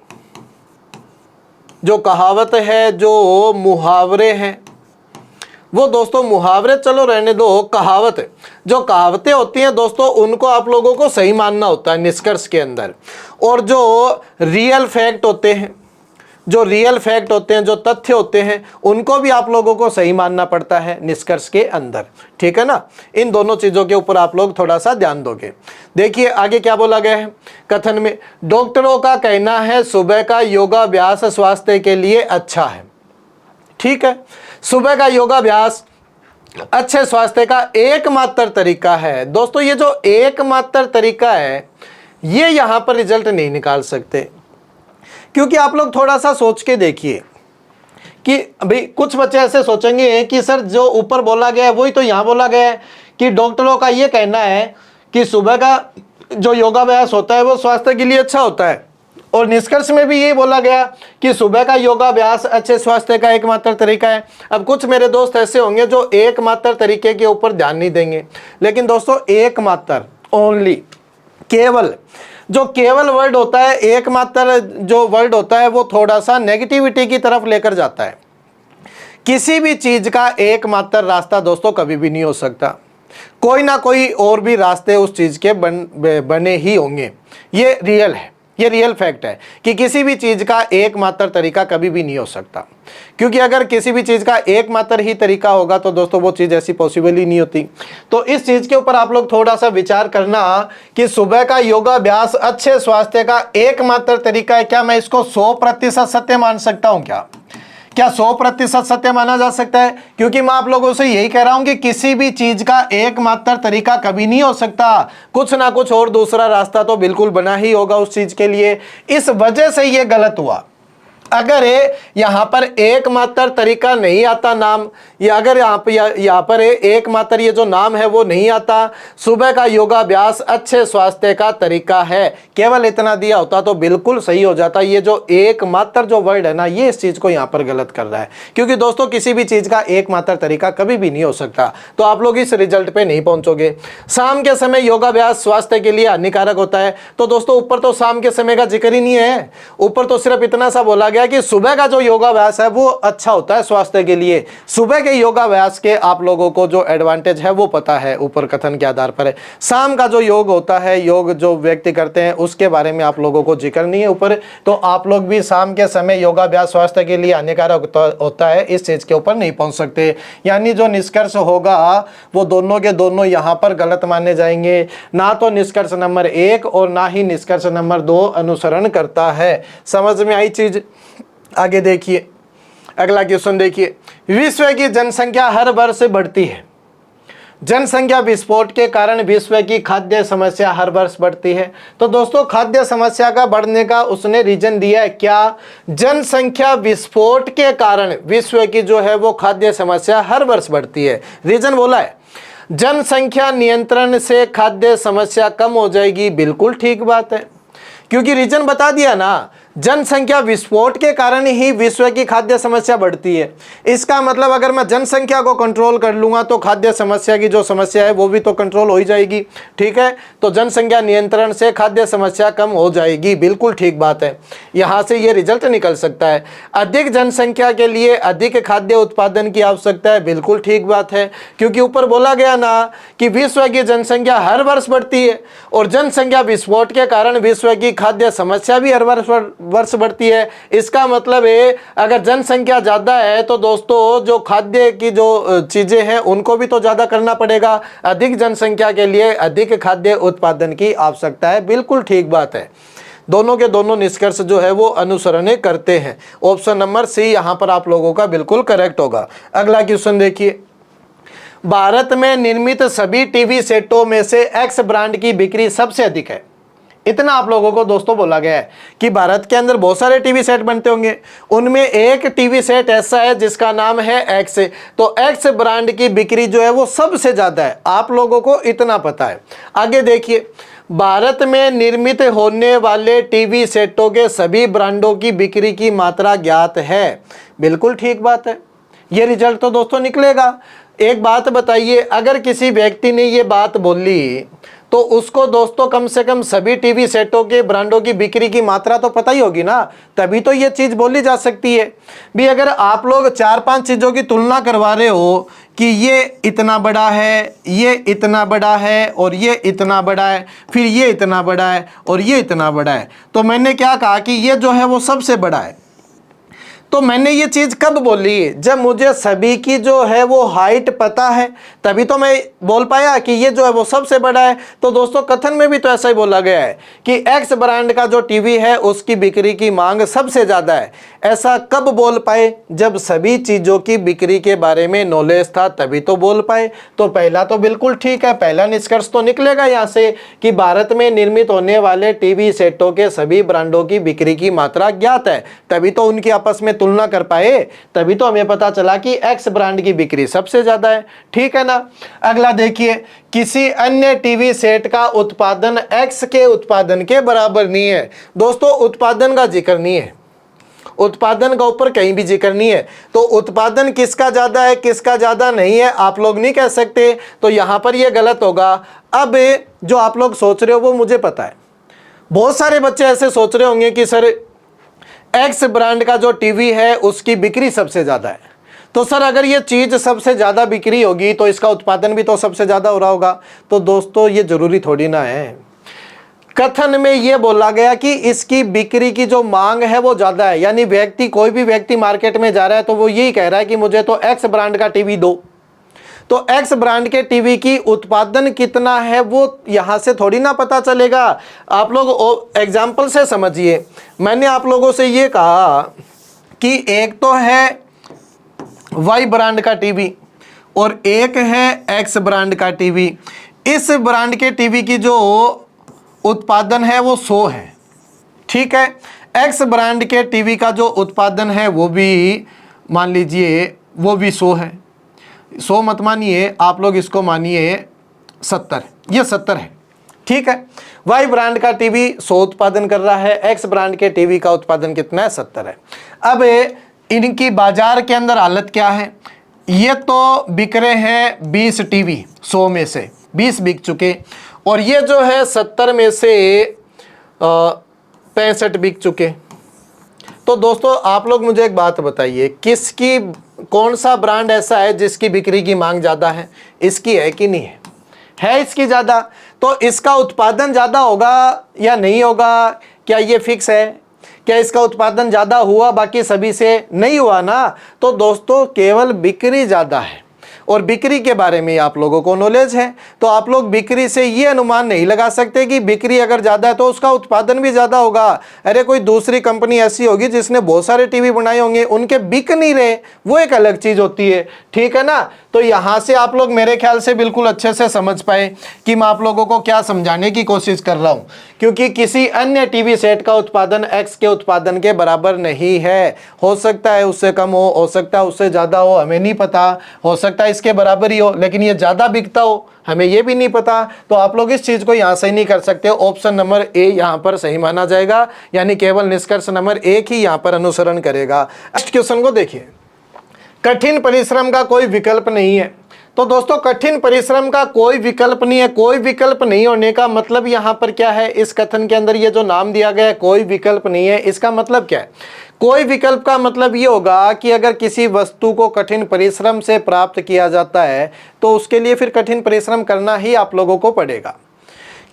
जो कहावत है, जो मुहावरे हैं, वो दोस्तों मुहावरे चलो रहने दो, कहावत जो कहावतें होती हैं दोस्तों उनको आप लोगों को सही मानना होता है निष्कर्ष के अंदर। और जो रियल फैक्ट होते हैं, जो रियल फैक्ट होते हैं, जो तथ्य होते हैं, उनको भी आप लोगों को सही मानना पड़ता है निष्कर्ष के अंदर। ठीक है ना, इन दोनों चीज़ों के ऊपर आप लोग थोड़ा सा ध्यान दोगे। देखिए आगे क्या बोला गया है कथन में, डॉक्टरों का कहना है सुबह का योगाभ्यास स्वास्थ्य के लिए अच्छा है। ठीक है, सुबह का योगाभ्यास अच्छे स्वास्थ्य का एकमात्र तरीका है। दोस्तों ये जो एकमात्र तरीका है, ये यहां पर रिजल्ट नहीं निकाल सकते, क्योंकि आप लोग थोड़ा सा सोच के देखिए कि भाई कुछ बच्चे ऐसे सोचेंगे कि सर जो ऊपर बोला गया है वही तो यहाँ बोला गया है कि डॉक्टरों का ये कहना है कि सुबह का जो योगाभ्यास होता है वो स्वास्थ्य के लिए अच्छा होता है, और निष्कर्ष में भी ये बोला गया कि सुबह का योगाभ्यास अच्छे स्वास्थ्य का एकमात्र तरीका है। अब कुछ मेरे दोस्त ऐसे होंगे जो एकमात्र तरीके के ऊपर ध्यान नहीं देंगे, लेकिन दोस्तों एकमात्र, ओनली, केवल, जो केवल वर्ड होता है, एकमात्र जो वर्ड होता है वो थोड़ा सा नेगेटिविटी की तरफ लेकर जाता है। किसी भी चीज का एकमात्र रास्ता दोस्तों कभी भी नहीं हो सकता, कोई ना कोई और भी रास्ते उस चीज के बने ही होंगे। ये रियल है, ये रियल फैक्ट है कि किसी भी चीज का एकमात्र तरीका कभी भी नहीं हो सकता, क्योंकि अगर किसी भी चीज का एकमात्र ही तरीका होगा तो दोस्तों वो चीज ऐसी पॉसिबल ही नहीं होती। तो इस चीज के ऊपर आप लोग थोड़ा सा विचार करना कि सुबह का योगाभ्यास अच्छे स्वास्थ्य का एकमात्र तरीका है। क्या मैं इसको 100% सत्य मान सकता हूं? क्या 100% सत्य माना जा सकता है? क्योंकि मैं आप लोगों से यही कह रहा हूं कि किसी भी चीज का एकमात्र तरीका कभी नहीं हो सकता, कुछ ना कुछ और दूसरा रास्ता तो बिल्कुल बना ही होगा उस चीज के लिए। इस वजह से ये गलत हुआ। अगर यहाँ पर एकमात्र तरीका नहीं आता नाम, या अगर यहाँ पर एकमात्र ये जो नाम है वो नहीं आता, सुबह का योगाभ्यास अच्छे स्वास्थ्य का तरीका है, केवल इतना दिया होता तो बिल्कुल सही हो जाता। ये जो एकमात्र जो वर्ड है ना, ये इस चीज को यहाँ पर गलत कर रहा है, क्योंकि दोस्तों किसी भी चीज का एकमात्र तरीका कभी भी नहीं हो सकता। तो आप लोग इस रिजल्ट पे नहीं पहुंचोगे। शाम के समय योगाभ्यास स्वास्थ्य के लिए हानिकारक होता है, तो दोस्तों ऊपर तो शाम के समय का जिक्र ही नहीं है, ऊपर तो सिर्फ इतना सा बोला गया कि सुबह का जो योगाभ्यास है वो अच्छा होता है स्वास्थ्य के लिए। सुबह के योगाभ्यास के आप लोगों को जो एडवांटेज है वो पता है, ऊपर कथन के आधार पर है। शाम का जो योग होता है, योग जो व्यक्ति करते हैं, उसके बारे में आप लोगों को जिक्र नहीं है ऊपर। तो आप लोग भी शाम के समय योगाभ्यास स्वास्थ्य के लिए हानिकारक होता है, इस चीज के ऊपर नहीं पहुंच सकते। यानी जो निष्कर्ष होगा वो दोनों के दोनों यहाँ पर गलत माने जाएंगे। ना तो निष्कर्ष नंबर 1 और ना ही निष्कर्ष नंबर 2 अनुसरण करता है। समझ में आई चीज? आगे देखिए, अगला क्वेश्चन देखिए। विश्व की जनसंख्या हर वर्ष बढ़ती है। जनसंख्या विस्फोट के कारण विश्व की खाद्य समस्या हर वर्ष बढ़ती है। तो दोस्तों खाद्य समस्या का बढ़ने का उसने रीजन दिया है क्या? जनसंख्या विस्फोट के कारण विश्व की जो है वो खाद्य समस्या हर वर्ष बढ़ती है। रीजन बोला है जनसंख्या नियंत्रण से खाद्य समस्या कम हो जाएगी। बिल्कुल ठीक बात है, क्योंकि रीजन बता दिया ना, जनसंख्या विस्फोट के कारण ही विश्व की खाद्य समस्या बढ़ती है। इसका मतलब अगर मैं जनसंख्या को कंट्रोल कर लूंगा तो खाद्य समस्या की जो समस्या है वो भी तो कंट्रोल हो ही जाएगी। ठीक है, तो जनसंख्या नियंत्रण से खाद्य समस्या कम हो जाएगी। बिल्कुल ठीक बात है, यहां से ये रिजल्ट निकल सकता है। अधिक जनसंख्या के लिए अधिक खाद्य उत्पादन की आवश्यकता है। बिल्कुल ठीक बात है, क्योंकि ऊपर बोला गया ना कि विश्व की जनसंख्या हर वर्ष बढ़ती है, और जनसंख्या विस्फोट के कारण विश्व की खाद्य समस्या भी हर वर्ष बढ़ती है। इसका मतलब है अगर जनसंख्या ज्यादा है तो दोस्तों जो खाद्य की जो चीजें हैं उनको भी तो ज्यादा करना पड़ेगा। अधिक जनसंख्या के लिए अधिक खाद्य उत्पादन की आवश्यकता है। बिल्कुल ठीक बात है, दोनों के दोनों निष्कर्ष जो है वो अनुसरण करते हैं। ऑप्शन नंबर सी यहां पर आप लोगों का बिल्कुल करेक्ट होगा। अगला क्वेश्चन देखिए। भारत में निर्मित सभी टीवी सेटों में से एक्स ब्रांड की बिक्री सबसे अधिक है। इतना आप लोगों को दोस्तों बोला गया है कि भारत के अंदर बहुत सारे टीवी सेट बनते होंगे, उनमें एक टीवी सेट ऐसा है जिसका नाम है एक्स। तो एक्स ब्रांड की बिक्री जो है वो सबसे ज्यादा है, आप लोगों को इतना पता है। आगे देखिए, भारत में निर्मित होने वाले टीवी सेटों के सभी ब्रांडों की बिक्री की मात्रा ज्ञात है। बिल्कुल ठीक बात है, ये रिजल्ट तो दोस्तों निकलेगा। एक बात बताइए, अगर किसी व्यक्ति ने ये बात बोली तो उसको दोस्तों कम से कम सभी टीवी सेटों के ब्रांडों की बिक्री की मात्रा तो पता ही होगी ना, तभी तो ये चीज बोली जा सकती है। भी अगर आप लोग 4-5 चीजों की तुलना करवा रहे हो कि ये इतना बड़ा है, ये इतना बड़ा है और ये इतना बड़ा है, फिर ये इतना बड़ा है और ये इतना बड़ा है, तो मैंने क्या कहा कि ये जो है वो सबसे बड़ा है। तो मैंने ये चीज कब बोली? जब मुझे सभी की जो है वो हाइट पता है, तभी तो मैं बोल पाया कि ये जो है वो सबसे बड़ा है। तो दोस्तों कथन में भी तो ऐसा ही बोला गया है कि एक्स ब्रांड का जो टीवी है उसकी बिक्री की मांग सबसे ज्यादा है। ऐसा कब बोल पाए? जब सभी चीजों की बिक्री के बारे में नॉलेज था, तभी तो बोल पाए। तो पहला तो बिल्कुल ठीक है, पहला निष्कर्ष तो निकलेगा यहाँ से कि भारत में निर्मित होने वाले टीवी सेटों के सभी ब्रांडों की बिक्री की मात्रा ज्ञात है, तभी तो उनकी आपस में तुलना कर पाए, तभी तो हमें पता चला कि एक्स ब्रांड की बिक्री सबसे ज़्यादा है। ठीक है ना। अगला देखिए, किसी अन्य टीवी सेट का उत्पादन एक्स के उत्पादन के बराबर नहीं है। दोस्तों उत्पादन का जिक्र नहीं है, उत्पादन का ऊपर कहीं भी जिक्र नहीं है, तो उत्पादन किसका ज़्यादा है किसका ज़्यादा नहीं है आप लोग नहीं कह सकते, तो यहाँ पर ये गलत होगा। अब जो आप लोग सोच रहे हो वो मुझे पता है, बहुत सारे बच्चे ऐसे सोच रहे होंगे कि सर एक्स ब्रांड का जो टीवी है उसकी बिक्री सबसे ज़्यादा है, तो सर अगर ये चीज़ सबसे ज़्यादा बिक्री होगी तो इसका उत्पादन भी तो सबसे ज़्यादा हो रहा होगा। तो दोस्तों ये ज़रूरी थोड़ी ना है। कथन में ये बोला गया कि इसकी बिक्री की जो मांग है वो ज़्यादा है, यानी व्यक्ति कोई भी व्यक्ति मार्केट में जा रहा है तो वो यही कह रहा है कि मुझे तो एक्स ब्रांड का टीवी दो। तो एक्स ब्रांड के टीवी की उत्पादन कितना है वो यहाँ से थोड़ी ना पता चलेगा। आप लोग एग्जाम्पल से समझिए, मैंने आप लोगों से ये कहा कि एक तो है वाई ब्रांड का टीवी और एक है एक्स ब्रांड का टीवी। इस ब्रांड के टीवी की जो उत्पादन है वो 100 है, ठीक है। एक्स ब्रांड के टीवी का जो उत्पादन है वो भी मान लीजिए वो भी 100 है। 100 मत मानिए आप लोग, इसको मानिए 70, ये 70 है, ठीक है। वाई ब्रांड का टीवी 100 उत्पादन कर रहा है, एक्स ब्रांड के टीवी का उत्पादन कितना है 70 है। अब इनकी बाजार के अंदर हालत क्या है, ये तो बिक रहे हैं 20 टीवी, 100 में से 20 बिक चुके, और ये जो है 70 में से 65 बिक चुके। तो दोस्तों आप लोग मुझे एक बात बताइए, किसकी कौन सा ब्रांड ऐसा है जिसकी बिक्री की मांग ज़्यादा है? इसकी है कि नहीं है? है इसकी ज़्यादा, तो इसका उत्पादन ज़्यादा होगा या नहीं होगा, क्या ये फिक्स है? क्या इसका उत्पादन ज़्यादा हुआ बाकी सभी से? नहीं हुआ ना। तो दोस्तों केवल बिक्री ज़्यादा है और बिक्री के बारे में आप लोगों को नॉलेज है, तो आप लोग बिक्री से ये अनुमान नहीं लगा सकते कि बिक्री अगर ज़्यादा है तो उसका उत्पादन भी ज़्यादा होगा। अरे कोई दूसरी कंपनी ऐसी होगी जिसने बहुत सारे टीवी बनाए होंगे, उनके बिक नहीं रहे, वो एक अलग चीज़ होती है, ठीक है ना। तो यहाँ से आप लोग मेरे ख्याल से बिल्कुल अच्छे से समझ पाए कि मैं आप लोगों को क्या समझाने की कोशिश कर रहा हूँ, क्योंकि किसी अन्य टीवी सेट का उत्पादन एक्स के उत्पादन के बराबर नहीं है। हो सकता है उससे कम हो सकता है उससे ज़्यादा हो, हमें नहीं पता, हो सकता है इसके बराबर ही हो, लेकिन ये ज़्यादा बिकता हो हमें ये भी नहीं पता। तो आप लोग इस चीज़ को यहाँ सही नहीं कर सकते। ऑप्शन नंबर ए यहाँ पर सही माना जाएगा, यानी केवल निष्कर्ष नंबर 1 ही यहाँ पर अनुसरण करेगा। नेक्स्ट क्वेश्चन को देखिए, कठिन परिश्रम का कोई विकल्प नहीं है। तो दोस्तों कठिन परिश्रम का कोई विकल्प नहीं है। कोई विकल्प नहीं होने का मतलब यहाँ पर क्या है, इस कथन के अंदर ये जो नाम दिया गया है कोई विकल्प नहीं है, इसका मतलब क्या है? कोई विकल्प का मतलब ये होगा कि अगर किसी वस्तु को कठिन परिश्रम से प्राप्त किया जाता है तो उसके लिए फिर कठिन परिश्रम करना ही आप लोगों को पड़ेगा,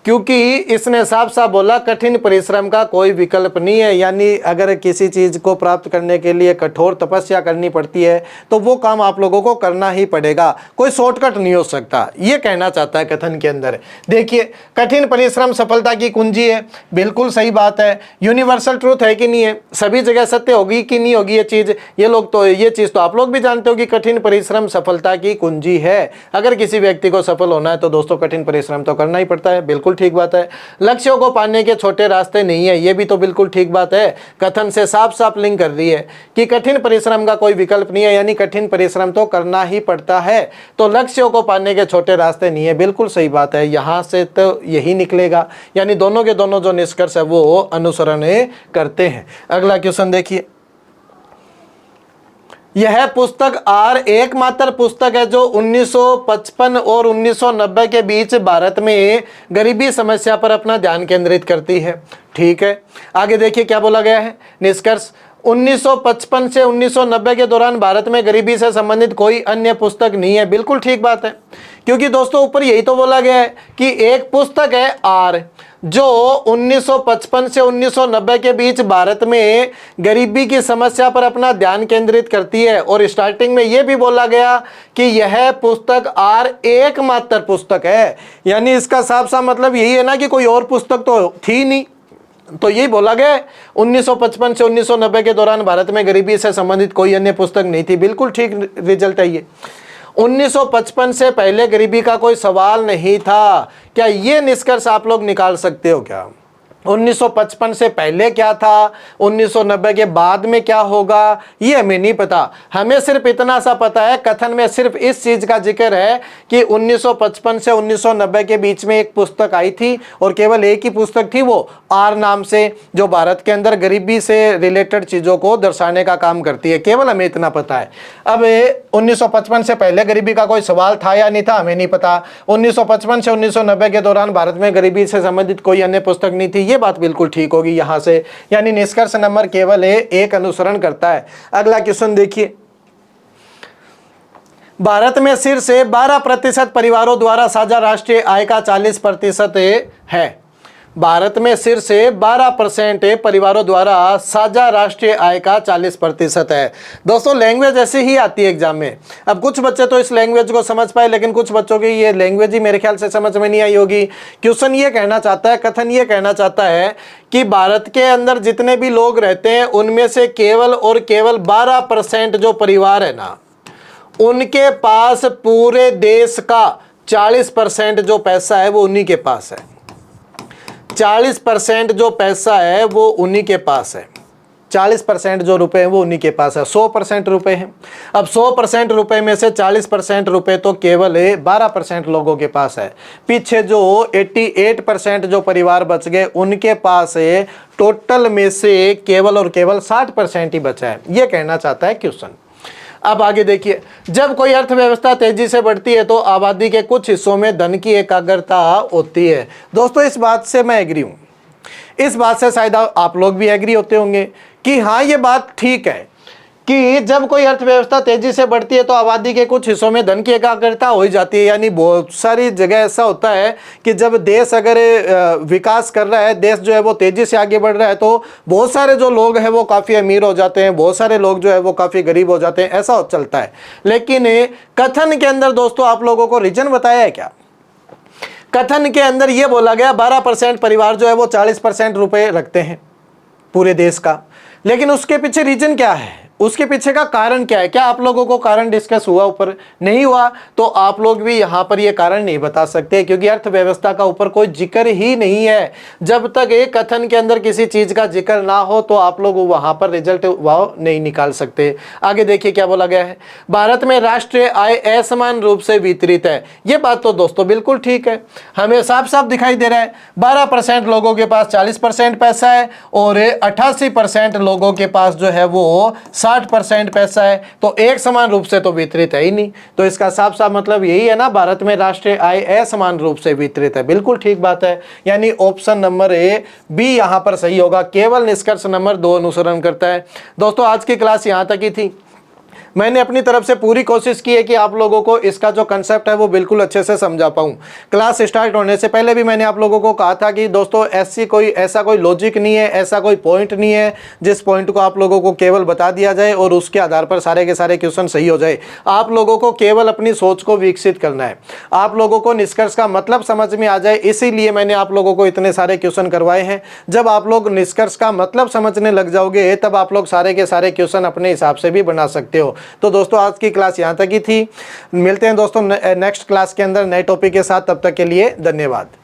क्योंकि इसने साफ साफ बोला कठिन परिश्रम का कोई विकल्प नहीं है। यानी अगर किसी चीज़ को प्राप्त करने के लिए कठोर तपस्या करनी पड़ती है तो वो काम आप लोगों को करना ही पड़ेगा, कोई शॉर्टकट नहीं हो सकता, ये कहना चाहता है कथन के अंदर। देखिए कठिन परिश्रम सफलता की कुंजी है, बिल्कुल सही बात है। यूनिवर्सल ट्रूथ है कि नहीं है, सभी जगह सत्य होगी कि नहीं होगी ये चीज़, ये लोग तो ये चीज़ तो आप लोग भी जानते हो कि कठिन परिश्रम सफलता की कुंजी है। अगर किसी व्यक्ति को सफल होना है तो दोस्तों कठिन परिश्रम तो करना ही पड़ता है, बिल्कुल ठीक बात है। लक्ष्यों को पाने के छोटे रास्ते नहीं है, ये भी तो बिल्कुल ठीक बात है। कथन से साफ साफ लिंक कर रही है कि कठिन परिश्रम का कोई विकल्प नहीं है, यानी कठिन परिश्रम तो करना ही पड़ता है। तो लक्ष्यों को पाने के छोटे रास्ते नहीं है, बिल्कुल सही बात है। यहां से तो यही निकलेगा, यानी दोनों के दोनों जो निष्कर्ष है वो अनुसरण करते हैं। अगला क्वेश्चन देखिए, यह पुस्तक आर एकमात्र पुस्तक है जो 1955 और 1990 के बीच भारत में गरीबी समस्या पर अपना ध्यान केंद्रित करती है। ठीक है, आगे देखिए क्या बोला गया है। निष्कर्ष, 1955 से 1990 के दौरान भारत में गरीबी से संबंधित कोई अन्य पुस्तक नहीं है। बिल्कुल ठीक बात है, क्योंकि दोस्तों ऊपर यही तो बोला गया है कि एक पुस्तक है आर जो 1955 से 1990 के बीच भारत में गरीबी की समस्या पर अपना ध्यान केंद्रित करती है। और स्टार्टिंग में यह भी बोला गया कि यह पुस्तक आर एकमात्र पुस्तक है, यानी इसका साफ साफ मतलब यही है ना कि कोई और पुस्तक तो थी नहीं। तो यही बोला गया 1955 से 1990 के दौरान भारत में गरीबी से संबंधित कोई अन्य पुस्तक नहीं थी। बिल्कुल ठीक रिजल्ट है ये। 1955 से पहले गरीबी का कोई सवाल नहीं था। क्या ये निष्कर्ष आप लोग निकाल सकते हो क्या? 1955 से पहले क्या था, 1990 के बाद में क्या होगा, ये हमें नहीं पता। हमें सिर्फ इतना सा पता है, कथन में सिर्फ इस चीज का जिक्र है कि 1955 से 1990 के बीच में एक पुस्तक आई थी और केवल एक ही पुस्तक थी, वो आर नाम से, जो भारत के अंदर गरीबी से रिलेटेड चीजों को दर्शाने का काम करती है। केवल हमें इतना पता है। अब 1955 से पहले गरीबी का कोई सवाल था या नहीं था, हमें नहीं पता। 1955 से 1990 के दौरान भारत में गरीबी से संबंधित कोई अन्य पुस्तक नहीं थी, ये बात बिल्कुल ठीक होगी यहां से। यानी निष्कर्ष नंबर केवल एक अनुसरण करता है। अगला क्वेश्चन देखिए, भारत में शीर्ष 12% परिवारों द्वारा साझा राष्ट्रीय आय का 40% है। भारत में शीर्ष 12% परिवारों द्वारा साझा राष्ट्रीय आय का 40% है। दोस्तों लैंग्वेज ऐसे ही आती है एग्जाम में। अब कुछ बच्चे तो इस लैंग्वेज को समझ पाए, लेकिन कुछ बच्चों की ये लैंग्वेज ही मेरे ख्याल से समझ में नहीं आई होगी। क्वेश्चन ये कहना चाहता है, कथन ये कहना चाहता है कि भारत के अंदर जितने भी लोग रहते हैं उनमें से केवल और केवल 12% जो परिवार है ना, उनके पास पूरे देश का 40% जो पैसा है वो उन्हीं के पास है। 40% जो पैसा है वो उन्हीं के पास है। 40% जो रुपए हैं वो उन्हीं के पास है। 100% रुपए हैं। अब 100% रुपए में से 40% रुपए तो केवल 12% लोगों के पास है। पीछे जो 88% जो परिवार बच गए उनके पास टोटल में से केवल और केवल 60% ही बचा है। ये कहना चाहता है क्वेश्चन। अब आगे देखिए, जब कोई अर्थव्यवस्था तेजी से बढ़ती है तो आबादी के कुछ हिस्सों में धन की एकाग्रता होती है। दोस्तों इस बात से मैं एग्री हूं। इस बात से शायद आप लोग भी एग्री होते होंगे कि हाँ ये बात ठीक है कि जब कोई अर्थव्यवस्था तेजी से बढ़ती है तो आबादी के कुछ हिस्सों में धन की एकाग्रता हो ही जाती है। यानी बहुत सारी जगह ऐसा होता है कि जब देश अगर विकास कर रहा है, देश जो है वो तेजी से आगे बढ़ रहा है, तो बहुत सारे जो लोग हैं वो काफ़ी अमीर हो जाते हैं, बहुत सारे लोग जो है वो काफ़ी गरीब हो जाते हैं, ऐसा चलता है। लेकिन कथन के अंदर दोस्तों आप लोगों को रीजन बताया है क्या? कथन के अंदर ये बोला गया 12% परिवार जो है वो 40% रुपए रखते हैं पूरे देश का। लेकिन उसके पीछे रीजन क्या है, उसके पीछे का कारण क्या है? क्या आप लोगों को कारण डिस्कस हुआ ऊपर? नहीं हुआ तो आप लोग भी यहाँ पर ये कारण नहीं बता सकते, क्योंकि अर्थव्यवस्था का ऊपर कोई जिक्र ही नहीं है। जब तक एक कथन के अंदर किसी चीज का जिक्र ना हो तो आप लोग वहां पर रिजल्ट वाव नहीं निकाल सकते। आगे देखिए क्या बोला गया है, भारत में राष्ट्रीय आय असमान रूप से वितरित है। ये बात तो दोस्तों बिल्कुल ठीक है, हमें साफ साफ दिखाई दे रहा है। 12% लोगों के पास 40% पैसा है और 88% लोगों के पास जो है वो 60% पैसा है, तो एक समान रूप से तो वितरित है ही नहीं। तो इसका साफ साफ मतलब यही है ना, भारत में राष्ट्रीय आय असमान रूप से वितरित है। बिल्कुल ठीक बात है। यानी ऑप्शन नंबर ए बी यहां पर सही होगा। केवल निष्कर्ष नंबर 2 अनुसरण करता है। दोस्तों आज की क्लास यहां तक ही थी। मैंने अपनी तरफ से पूरी कोशिश की है कि आप लोगों को इसका जो कंसेप्ट है वो बिल्कुल अच्छे से समझा पाऊँ। क्लास स्टार्ट होने से पहले भी मैंने आप लोगों को कहा था कि दोस्तों ऐसा कोई लॉजिक नहीं है, ऐसा कोई पॉइंट नहीं है जिस पॉइंट को आप लोगों को केवल बता दिया जाए और उसके आधार पर सारे के सारे क्वेश्चन सही हो जाए। आप लोगों को केवल अपनी सोच को विकसित करना है, आप लोगों को निष्कर्ष का मतलब समझ में आ जाए, इसीलिए मैंने आप लोगों को इतने सारे क्वेश्चन करवाए हैं। जब आप लोग निष्कर्ष का मतलब समझने लग जाओगे तब आप लोग सारे के सारे क्वेश्चन अपने हिसाब से भी बना सकते हो। तो दोस्तों आज की क्लास यहाँ तक ही थी। मिलते हैं दोस्तों नेक्स्ट क्लास के अंदर नए टॉपिक के साथ। तब तक के लिए धन्यवाद।